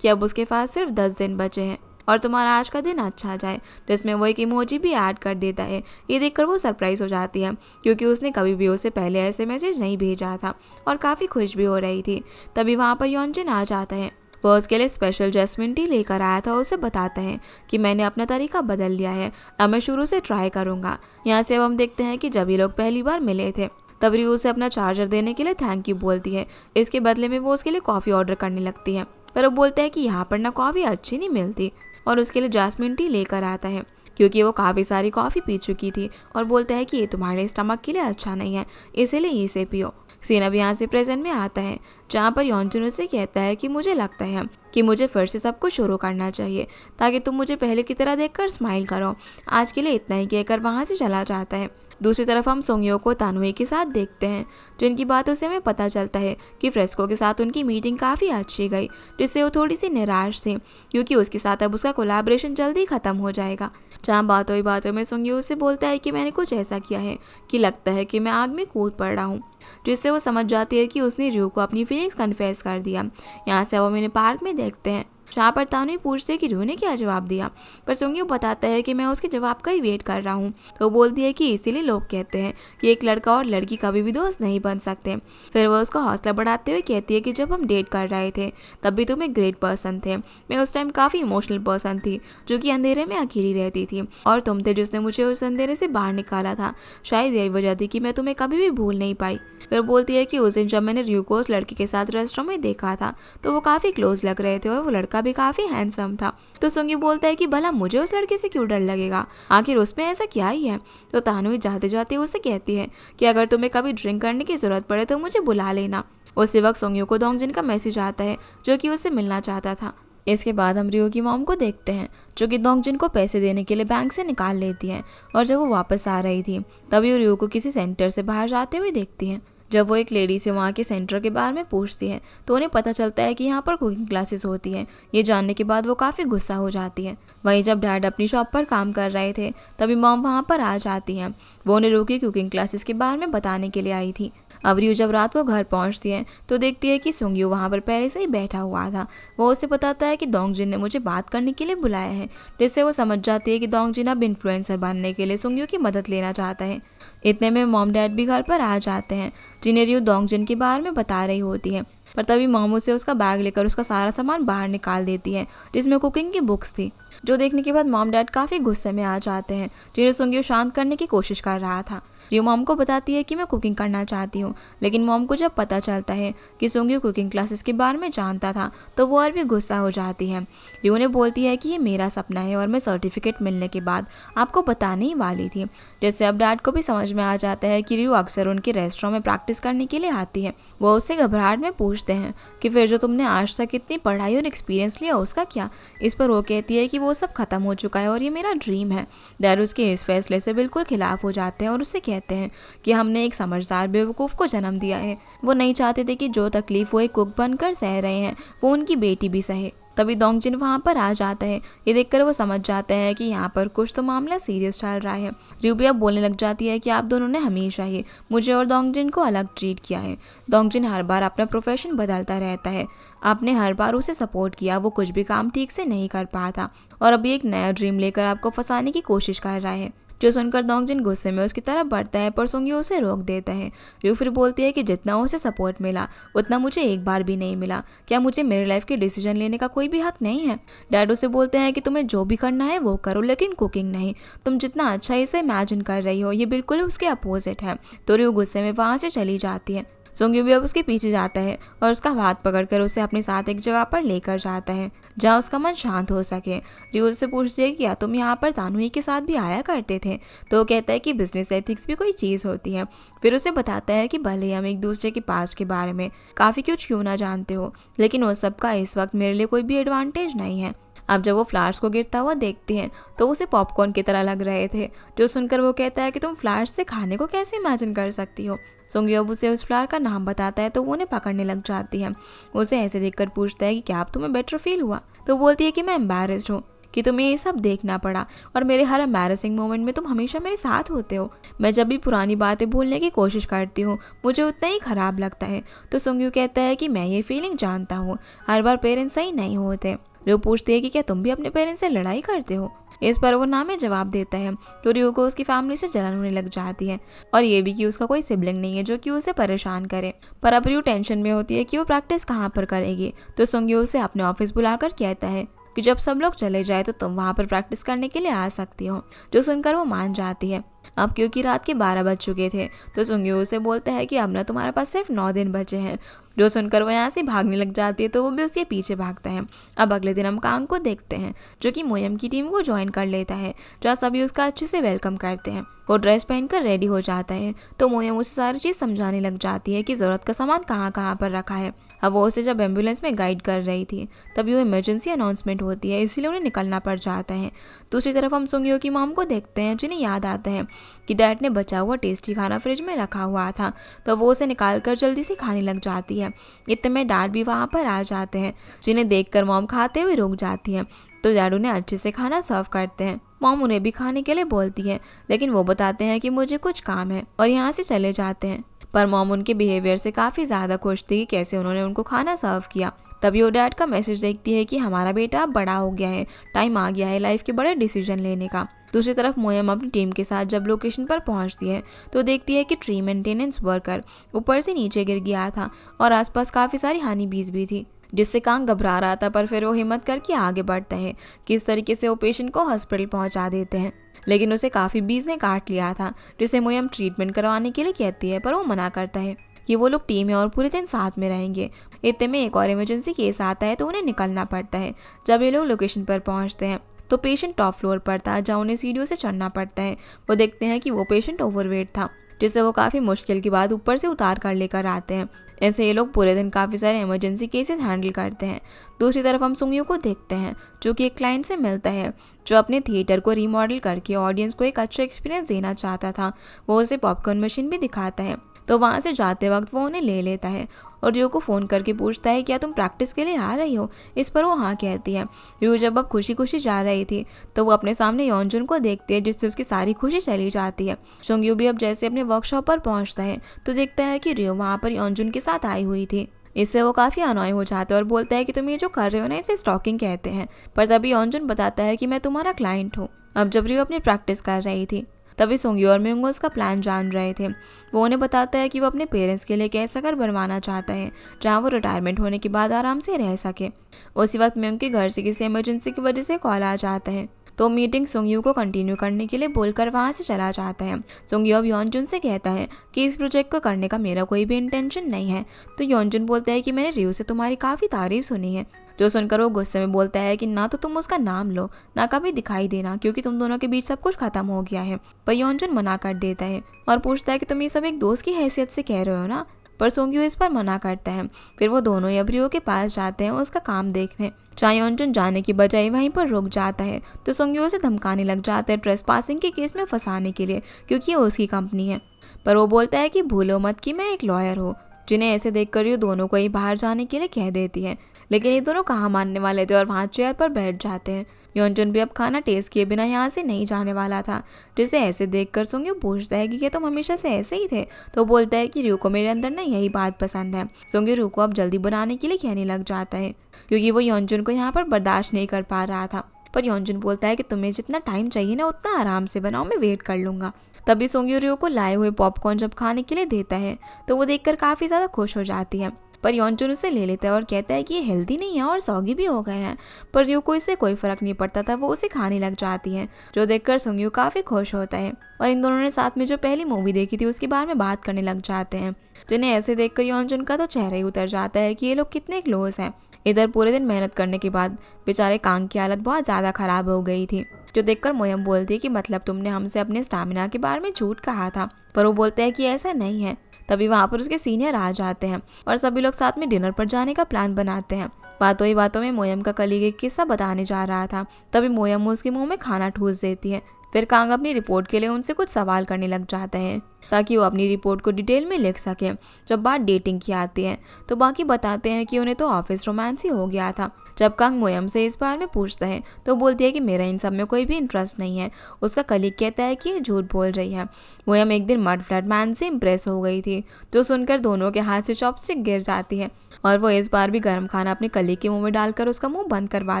कि अब उसके पास सिर्फ 10 दिन बचे हैं और तुम्हारा आज का दिन अच्छा जाए, जिसमें वो एक इमोजी भी ऐड कर देता है। ये देखकर वो सरप्राइज़ हो जाती है क्योंकि उसने कभी भी उससे पहले ऐसे मैसेज नहीं भेजा था और काफ़ी खुश भी हो रही थी। तभी वहाँ पर योनजिन आ जाता है। वो उसके लिए स्पेशल जैस्मिन टी लेकर आया था और उसे बताता है कि मैंने अपना तरीका बदल लिया है, अब मैं शुरू से ट्राई करूँगा। यहाँ से अब हम देखते हैं कि जब ये लोग पहली बार मिले थे तब रियो उसे अपना चार्जर देने के लिए थैंक यू बोलती है। इसके बदले में वो उसके लिए कॉफ़ी ऑर्डर करने लगती है, पर वो बोलता है कि यहाँ पर ना कॉफ़ी अच्छी नहीं मिलती और उसके लिए जैस्मिन टी लेकर आता है क्योंकि वो काफ़ी सारी कॉफ़ी पी चुकी थी और बोलता है कि ये तुम्हारे स्टमक के लिए अच्छा नहीं है, इसीलिए इसे पियो। सीन अब यहाँ से प्रेजेंट में आता है, जहाँ पर योनजुन उसे कहता है कि मुझे लगता है कि मुझे फिर से सब कुछ शुरू करना चाहिए ताकि तुम मुझे पहले की तरह देखकर स्माइल करो। आज के लिए इतना ही कहकर वहाँ से चला जाता है। दूसरी तरफ हम सुंग्यो को तानुए के साथ देखते हैं, जिनकी बातों से हमें पता चलता है कि फ्रेस्को के साथ उनकी मीटिंग काफ़ी अच्छी गई, जिससे वो थोड़ी सी निराश थी क्योंकि उसके साथ अब उसका कोलैबोरेशन जल्दी ख़त्म हो जाएगा। जहाँ बातों ही बातों में सुंग्यो उससे बोलता है कि मैंने कुछ ऐसा किया है कि लगता है कि मैं आग में कूद पड़ रहा हूँ, जिससे वो समझ जाती है कि उसने रियो को अपनी फीलिंग्स कन्फेस कर दिया। यहाँ से वो मैंने पार्क में देखते हैं जहाँ पर तानवी पूछती है कि रियो ने क्या जवाब दिया, पर सुंगयू बताता है कि मैं उसके जवाब का ही वेट कर रहा हूँ। तो वो बोलती है कि इसीलिए लोग कहते हैं कि एक लड़का और लड़की कभी भी दोस्त नहीं बन सकते। फिर वो उसका हौसला बढ़ाते हुए कहती है कि जब हम डेट कर रहे थे तब भी तुम एक ग्रेट पर्सन थे। मैं उस टाइम काफ़ी इमोशनल पर्सन थी जो कि अंधेरे में अकेली रहती थी, और तुम थे जिसने मुझे उस अंधेरे से बाहर निकाला था। शायद यही वजह थी कि मैं तुम्हें कभी भी भूल नहीं पाई। फिर बोलती है कि उस दिन जब मैंने रियो को उस लड़के के साथ रेस्टोरेंट में देखा था तो वो काफ़ी क्लोज लग रहे थे और वो लड़का भी काफ़ी हैंडसम था। तो सुंगी बोलता है कि भला मुझे उस लड़के से क्यों डर लगेगा, आखिर उसमें ऐसा क्या ही है। तो तानवी जाते जाते उसे कहती है कि अगर तुम्हें कभी ड्रिंक करने की ज़रूरत पड़े तो मुझे बुला लेना। उसी वक्त सुंगयू को डोंगजिन का मैसेज आता है जो कि उससे मिलना चाहता था। इसके बाद हम रियो की मॉम को देखते हैं जो कि डोंगजिन को पैसे देने के लिए बैंक से निकाल लेती हैं, और जब वो वापस आ रही थी तभी रियो को किसी सेंटर से बाहर जाते हुए देखती हैं। जब वो एक लेडी से वहाँ के सेंटर के बारे में पूछती है तो उन्हें पता चलता है कि यहाँ पर कुकिंग क्लासेस होती हैं। ये जानने के बाद वो काफ़ी गुस्सा हो जाती है। वहीं जब डैड अपनी शॉप पर काम कर रहे थे तभी मॉम वहाँ पर आ जाती हैं। वो उन्हें रियो की कुकिंग क्लासेस के बारे में बताने के लिए आई थी। अब रियो जब रात को घर पहुँचती है तो देखती है कि सुंगयू वहाँ पर पहले से ही बैठा हुआ था। वो उसे बताता है कि डोंगजिन ने मुझे बात करने के लिए बुलाया है, जिससे वो समझ जाती है कि डोंगजिन अब इन्फ्लुएंसर बनने के लिए सुंगयू की मदद लेना चाहता है। इतने में मॉम डैड भी घर पर आ जाते हैं जिन्हें रियो डोंगजिन के बारे में बता रही होती है, पर तभी मॉम उसे उसका बैग लेकर उसका सारा सामान बाहर निकाल देती है जिसमें कुकिंग की बुक्स थी, जो देखने के बाद मॉम डैड काफ़ी गुस्से में आ जाते हैं जिन्हें सुंगयू शांत करने की कोशिश कर रहा था। रियो मॉम को बताती है कि मैं कुकिंग करना चाहती हूँ, लेकिन मॉम को जब पता चलता है कि सुंगयू कुकिंग क्लासेस के बारे में जानता था तो वो और भी गुस्सा हो जाती है। रियो ने बोलती है कि ये मेरा सपना है और मैं सर्टिफिकेट मिलने के बाद आपको बताने ही वाली थी। जैसे अब डैड को भी समझ में आ जाता है कि रियो अक्सर उनके रेस्टोरेंट में प्रैक्टिस करने के लिए आती है। वो उससे घबराहट में पूछते हैं कि फिर जो तुमने आज तक इतनी पढ़ाई और एक्सपीरियंस लिया उसका क्या। इस पर वो कहती है कि वो सब खत्म हो चुका है और ये मेरा ड्रीम है। डैड उसके इस फैसले से बिल्कुल खिलाफ हो जाते हैं और उससे कहते हैं कि हमने एक समझदार बेवकूफ़ को जन्म दिया है। वो नहीं चाहते थे कि जो तकलीफ वो एक कुक बनकर सह रहे हैं वो उनकी बेटी भी सहे। तभी डोंगजिन वहाँ पर आ जाता है। ये देखकर वो समझ जाता है कि यहाँ पर कुछ तो मामला सीरियस चल रहा है। रियो भी अब बोलने लग जाती है कि आप दोनों ने हमेशा ही मुझे और डोंगजिन को अलग ट्रीट किया है। डोंगजिन हर बार अपना प्रोफेशन बदलता रहता है, आपने हर बार उसे सपोर्ट किया, वो कुछ भी काम ठीक से नहीं कर पाया था और अभी एक नया ड्रीम लेकर आपको फंसाने की कोशिश कर रहा है। जो सुनकर डोंगजिन गुस्से में उसकी तरफ बढ़ता है पर सुंगयू उसे रोक देता है। रियो फिर बोलती है कि जितना उसे सपोर्ट मिला उतना मुझे एक बार भी नहीं मिला। क्या मुझे मेरे लाइफ के डिसीजन लेने का कोई भी हक नहीं है? डैड उसे बोलते हैं कि तुम्हें जो भी करना है वो करो, लेकिन कुकिंग नहीं। तुम जितना अच्छा इसे इमेजिन कर रही हो ये बिल्कुल उसके अपोजिट है। तो रियो गुस्से में वहाँ से चली जाती है। सुंगयू भी अब उसके पीछे जाता है और उसका हाथ पकड़कर उसे अपने साथ एक जगह पर लेकर जाता है जहाँ उसका मन शांत हो सके। रियो उससे पूछती है कि क्या तुम यहाँ पर तानवी के साथ भी आया करते थे? तो वो कहता है कि बिजनेस एथिक्स भी कोई चीज़ होती है। फिर उसे बताता है कि भले ही हम एक दूसरे के पास के बारे में काफ़ी कुछ क्यों ना जानते हो, लेकिन वो सब का इस वक्त मेरे लिए कोई भी एडवांटेज नहीं है। अब जब वो फ्लावर्स को गिरता हुआ देखती हैं तो उसे पॉपकॉर्न की तरह लग रहे थे, जो सुनकर वो कहता है कि तुम फ्लावर्स से खाने को कैसे इमेजिन कर सकती हो। सुंगयू उसे उस फ्लावर का नाम बताता है तो वो उन्हें पकड़ने लग जाती है। उसे ऐसे देखकर पूछता है कि क्या अब तुम्हें बेटर फील हुआ? तो बोलती है कि मैं एम्बैरेस्ड हूँ कि तुम्हें ये सब देखना पड़ा और मेरे हर एम्बैरेसिंग मोमेंट में तुम हमेशा मेरे साथ होते हो। मैं जब भी पुरानी बातें भूलने की कोशिश करती हूँ मुझे उतना ही ख़राब लगता है। तो सुंगयू कहता है कि मैं ये फीलिंग जानता हूँ, हर बार पेरेंट्स सही नहीं होते। रियो पूछती है कि क्या तुम भी अपने पेरेंट्स से लड़ाई करते हो? इस पर वो ना में जवाब देता है। तो रियो को उसकी फैमिली से जलन होने लग जाती है और ये भी कि उसका कोई सिबलिंग नहीं है जो कि उसे परेशान करे। पर अब रियो टेंशन में होती है कि वो प्रैक्टिस कहाँ पर करेगी। तो सुंगयू उसे अपने ऑफिस बुलाकर कहता है कि जब सब लोग चले जाए तो तुम वहाँ पर प्रैक्टिस करने के लिए आ सकती हो, जो सुनकर वो मान जाती है। अब क्योंकि रात के 12 बज चुके थे तो सुंगयू उसे बोलता है कि अब ना तुम्हारे पास सिर्फ 9 दिन बचे हैं, जो सुनकर वो यहाँ से भागने लग जाती है तो वो भी उसके पीछे भागता है। अब अगले दिन हम कांग को देखते हैं जो कि मोयम की टीम को ज्वाइन कर लेता है, जहाँ सभी उसका अच्छे से वेलकम करते हैं। वो ड्रेस पहनकर रेडी हो जाता है तो मोयम उसे सारी चीज़ समझाने लग जाती है कि ज़रूरत का सामान कहाँ कहाँ पर रखा है। अब वो उसे जब एम्बुलेंस में गाइड कर रही थी तभी वो इमरजेंसी अनाउंसमेंट होती है, इसीलिए उन्हें निकलना पड़ जाता है। दूसरी तरफ हम सुंगयू की मॉम को देखते हैं जिन्हें याद आता है कि डैड ने बचा हुआ टेस्टी खाना फ्रिज में रखा हुआ था, तो वो उसे निकाल कर जल्दी से खाने लग जाती है। इतने में डैड भी वहाँ पर आ जाते हैं, जिन्हें देखकर मॉम खाते हुए रुक जाती है। तो डैड उन्हें अच्छे से खाना सर्व करते हैं। मॉम उन्हें भी खाने के लिए बोलती है, लेकिन वो बताते हैं कि मुझे कुछ काम है और यहाँ से चले जाते हैं। पर मॉम उनके बिहेवियर से काफ़ी ज़्यादा खुश थी कि कैसे उन्होंने उनको खाना सर्व किया। तभी वो डैड का मैसेज देखती है कि हमारा बेटा अब बड़ा हो गया है, टाइम आ गया है लाइफ के बड़े डिसीजन लेने का। दूसरी तरफ मोयम अपनी टीम के साथ जब लोकेशन पर पहुंचती है तो देखती है कि ट्री मेंटेनेंस वर्कर ऊपर से नीचे गिर गया था और आसपास काफ़ी सारी हनी बीज भी थी, जिससे कांग घबरा रहा था। पर फिर वो हिम्मत करके आगे बढ़ता है कि इस तरीके से वो पेशेंट को हॉस्पिटल पहुंचा देते हैं। लेकिन उसे काफ़ी बीज ने काट लिया था, जिसे मोयम ट्रीटमेंट करवाने के लिए कहती है, पर वो मना करता है कि वो लोग टीम है और पूरे दिन साथ में रहेंगे। इतने में एक और इमरजेंसी केस आता है तो उन्हें निकलना पड़ता है। जब ये लोग लोकेशन पर पहुंचते हैं तो पेशेंट टॉप फ्लोर पर था, जहाँ उन्हें सीढ़ियों से चढ़ना पड़ता है। वो देखते हैं कि वो पेशेंट ओवरवेट था, जिसे वो काफ़ी मुश्किल के बाद ऊपर से उतार कर लेकर आते हैं। ऐसे ये लोग पूरे दिन काफ़ी सारे इमरजेंसी केसेस हैंडल करते हैं। दूसरी तरफ हम सुंगयू को देखते हैं जो कि एक क्लाइंट से मिलता है जो अपने थिएटर को रीमॉडल करके ऑडियंस को एक अच्छा एक्सपीरियंस देना चाहता था। वो उसे पॉपकॉर्न मशीन भी दिखाता है, तो वहाँ से जाते वक्त वो उन्हें ले लेता है और रियो को फ़ोन करके पूछता है क्या तुम प्रैक्टिस के लिए आ रही हो। इस पर वो हाँ कहती है। रियो जब अब खुशी खुशी जा रही थी तो वो अपने सामने योनजुन को देखती है, जिससे उसकी सारी खुशी चली जाती है। सुंगयू भी अब जैसे अपने वर्कशॉप पर पहुंचता है तो देखता है कि रियो वहाँ पर योनजुन के साथ आई हुई थी। इससे वो काफ़ी अनॉय हो जाता है और बोलता है कि तुम ये जो कर रहे हो ना इसे स्टॉकिंग कहते हैं। पर तभी योनजुन बताता है कि मैं तुम्हारा क्लाइंट हूँ। अब जब रियो अपनी प्रैक्टिस कर रही थी तभी सुंगयू और म्योंगो उसका प्लान जान रहे थे। वो उन्हें बताता है कि वो अपने पेरेंट्स के लिए एक ऐसा घर बनवाना चाहता है जहाँ वो रिटायरमेंट होने के बाद आराम से रह सके। उसी वक्त म्योंग के घर से किसी इमरजेंसी की वजह से कॉल आ जाता है, तो मीटिंग सुंगयू को कंटिन्यू करने के लिए बोलकर वहाँ से चला जाता है। सुंगयू अब योनजुन से कहता है कि इस प्रोजेक्ट को करने का मेरा कोई भी इंटेंशन नहीं है। तो योनजुन बोलता है कि मैंने रियो से तुम्हारी काफ़ी तारीफ सुनी है, जो सुनकर वो गुस्से में बोलता है कि ना तो तुम उसका नाम लो ना कभी दिखाई देना, क्योंकि तुम दोनों के बीच सब कुछ खत्म हो गया है। पर योनजुन मना कर देता है और पूछता है कि तुम ये सब एक दोस्त की हैसियत से कह रहे हो ना। पर सुंगयू इस पर मना करता है। फिर वो दोनों रियो के पास जाते हैं उसका काम देखने। जहाँ योनजुन जाने की बजाय वहीं पर रुक जाता है तो सुंगयू उसे धमकाने लग जाता है ट्रेसपासिंग के केस में फंसाने के लिए, क्योंकि ये उसकी कंपनी है। पर वो बोलता है कि भूलो मत कि मैं एक लॉयर हूँ। जिन्हें ऐसे देखकर रियो दोनों को ही बाहर जाने के लिए कह देती है, लेकिन ये दोनों कहाँ मानने वाले थे और वहाँ चेयर पर बैठ जाते हैं। योनजुन भी अब खाना टेस्ट किए बिना यहाँ से नहीं जाने वाला था, जिसे ऐसे देखकर सुंगयू पूछता है कि क्या तुम हमेशा से ऐसे ही थे। तो बोलता है कि रियो को मेरे अंदर ना यही बात पसंद है। सुंगयू रियो को अब जल्दी बनाने के लिए कहने लग जाता है, क्योंकि वो योनजुन को यहाँ पर बर्दाश्त नहीं कर पा रहा था। पर योनजुन बोलता है कि तुम्हें जितना टाइम चाहिए ना उतना आराम से बनाओ, मैं वेट कर लूँगा। तभी सुंगयू रियो को लाए हुए पॉपकॉर्न जब खाने के लिए देता है तो वो देखकर काफ़ी ज़्यादा खुश हो जाती है। पर योनजुन उसे ले लेता है और कहता है कि ये हेल्दी नहीं है और सौगी भी हो गए हैं। पर रियो को इससे कोई फर्क नहीं पड़ता था, वो उसे खाने लग जाती है, जो देखकर सुंगयू काफ़ी खुश होता है। और इन दोनों ने साथ में जो पहली मूवी देखी थी उसके बारे में बात करने लग जाते हैं, जिन्हें ऐसे देखकर योनजुन का तो चेहरा ही उतर जाता है कि ये लोग कितने क्लोज हैं। इधर पूरे दिन मेहनत करने के बाद बेचारे कांग की हालत बहुत ज़्यादा ख़राब हो गई थी, जो देखकर मोयम बोलती है कि मतलब तुमने हमसे अपने स्टैमिना के बारे में झूठ कहा था। पर वो बोलता है कि ऐसा नहीं है। तभी वहाँ पर उसके सीनियर आ जाते हैं और सभी लोग साथ में डिनर पर जाने का प्लान बनाते हैं। बातों ही बातों में मोयम का कलीग एक किस्सा बताने जा रहा था, तभी मोयम उसके मुंह में खाना ठूस देती है। फिर कांग अपनी रिपोर्ट के लिए उनसे कुछ सवाल करने लग जाता है ताकि वो अपनी रिपोर्ट को डिटेल में लिख सके। जब बात डेटिंग की आती है तो बाकी बताते हैं कि उन्हें तो ऑफिस रोमांस ही हो गया था। जब कांग मोयम से इस बारे में पूछता है तो बोलती है कि मेरा इन सब में कोई भी इंटरेस्ट नहीं है। उसका कलीग कहता है कि ये झूठ बोल रही है। मोयम एक दिन मड फ्लैट मैन से इम्प्रेस हो गई थी, तो सुनकर दोनों के हाथ से चॉपस्टिक गिर जाती है और वो इस बार भी गर्म खाना अपने कलीग के मुंह में डालकर उसका मुंह बंद करवा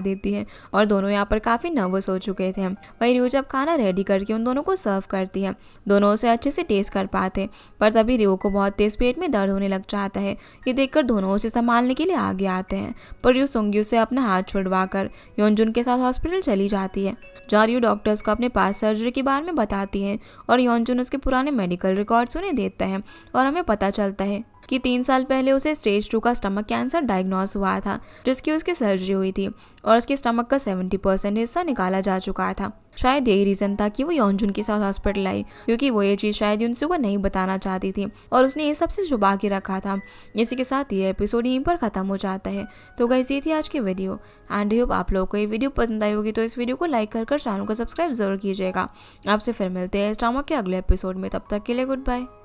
देती है। और दोनों यहाँ पर काफ़ी नर्वस हो चुके थे। वही रियो जब खाना रेडी करके उन दोनों को सर्व करती है, दोनों उसे अच्छे से टेस्ट कर पाते। पर तभी रियो को बहुत तेज पेट में दर्द होने लग जाता है। ये देखकर दोनों उसे संभालने के लिए आगे आते हैं। पर रियो सुंगयू से अपना हाथ छुड़वाकर योनजुन के साथ हॉस्पिटल चली जाती है, जहाँ रियो डॉक्टर्स को अपने पास सर्जरी के बारे में बताती है और योनजुन उसके पुराने मेडिकल रिकॉर्ड्स उन्हें देता है। और हमें पता चलता है कि 3 साल पहले उसे स्टेज 2 का स्टमक कैंसर डायग्नोस हुआ था, जिसकी उसकी सर्जरी हुई थी और उसके स्टमक का 70% हिस्सा निकाला जा चुका था। शायद यही रीज़न था कि वो योनजुन के साथ हॉस्पिटल आई, क्योंकि वो ये चीज़ शायद युनसू को नहीं बताना चाहती थी और उसने ये सबसे छुपा के रखा था। इसी के साथ ये एपिसोड यहीं पर ख़त्म हो जाता है। तो गाइस ये थी आज की वीडियो एंड होप आप लोगों को ये वीडियो पसंद आई होगी। तो इस वीडियो को लाइक कर चैनल को सब्सक्राइब जरूर कीजिएगा। आपसे फिर मिलते हैं इस ड्रामा के अगले एपिसोड में, तब तक के लिए गुड बाय।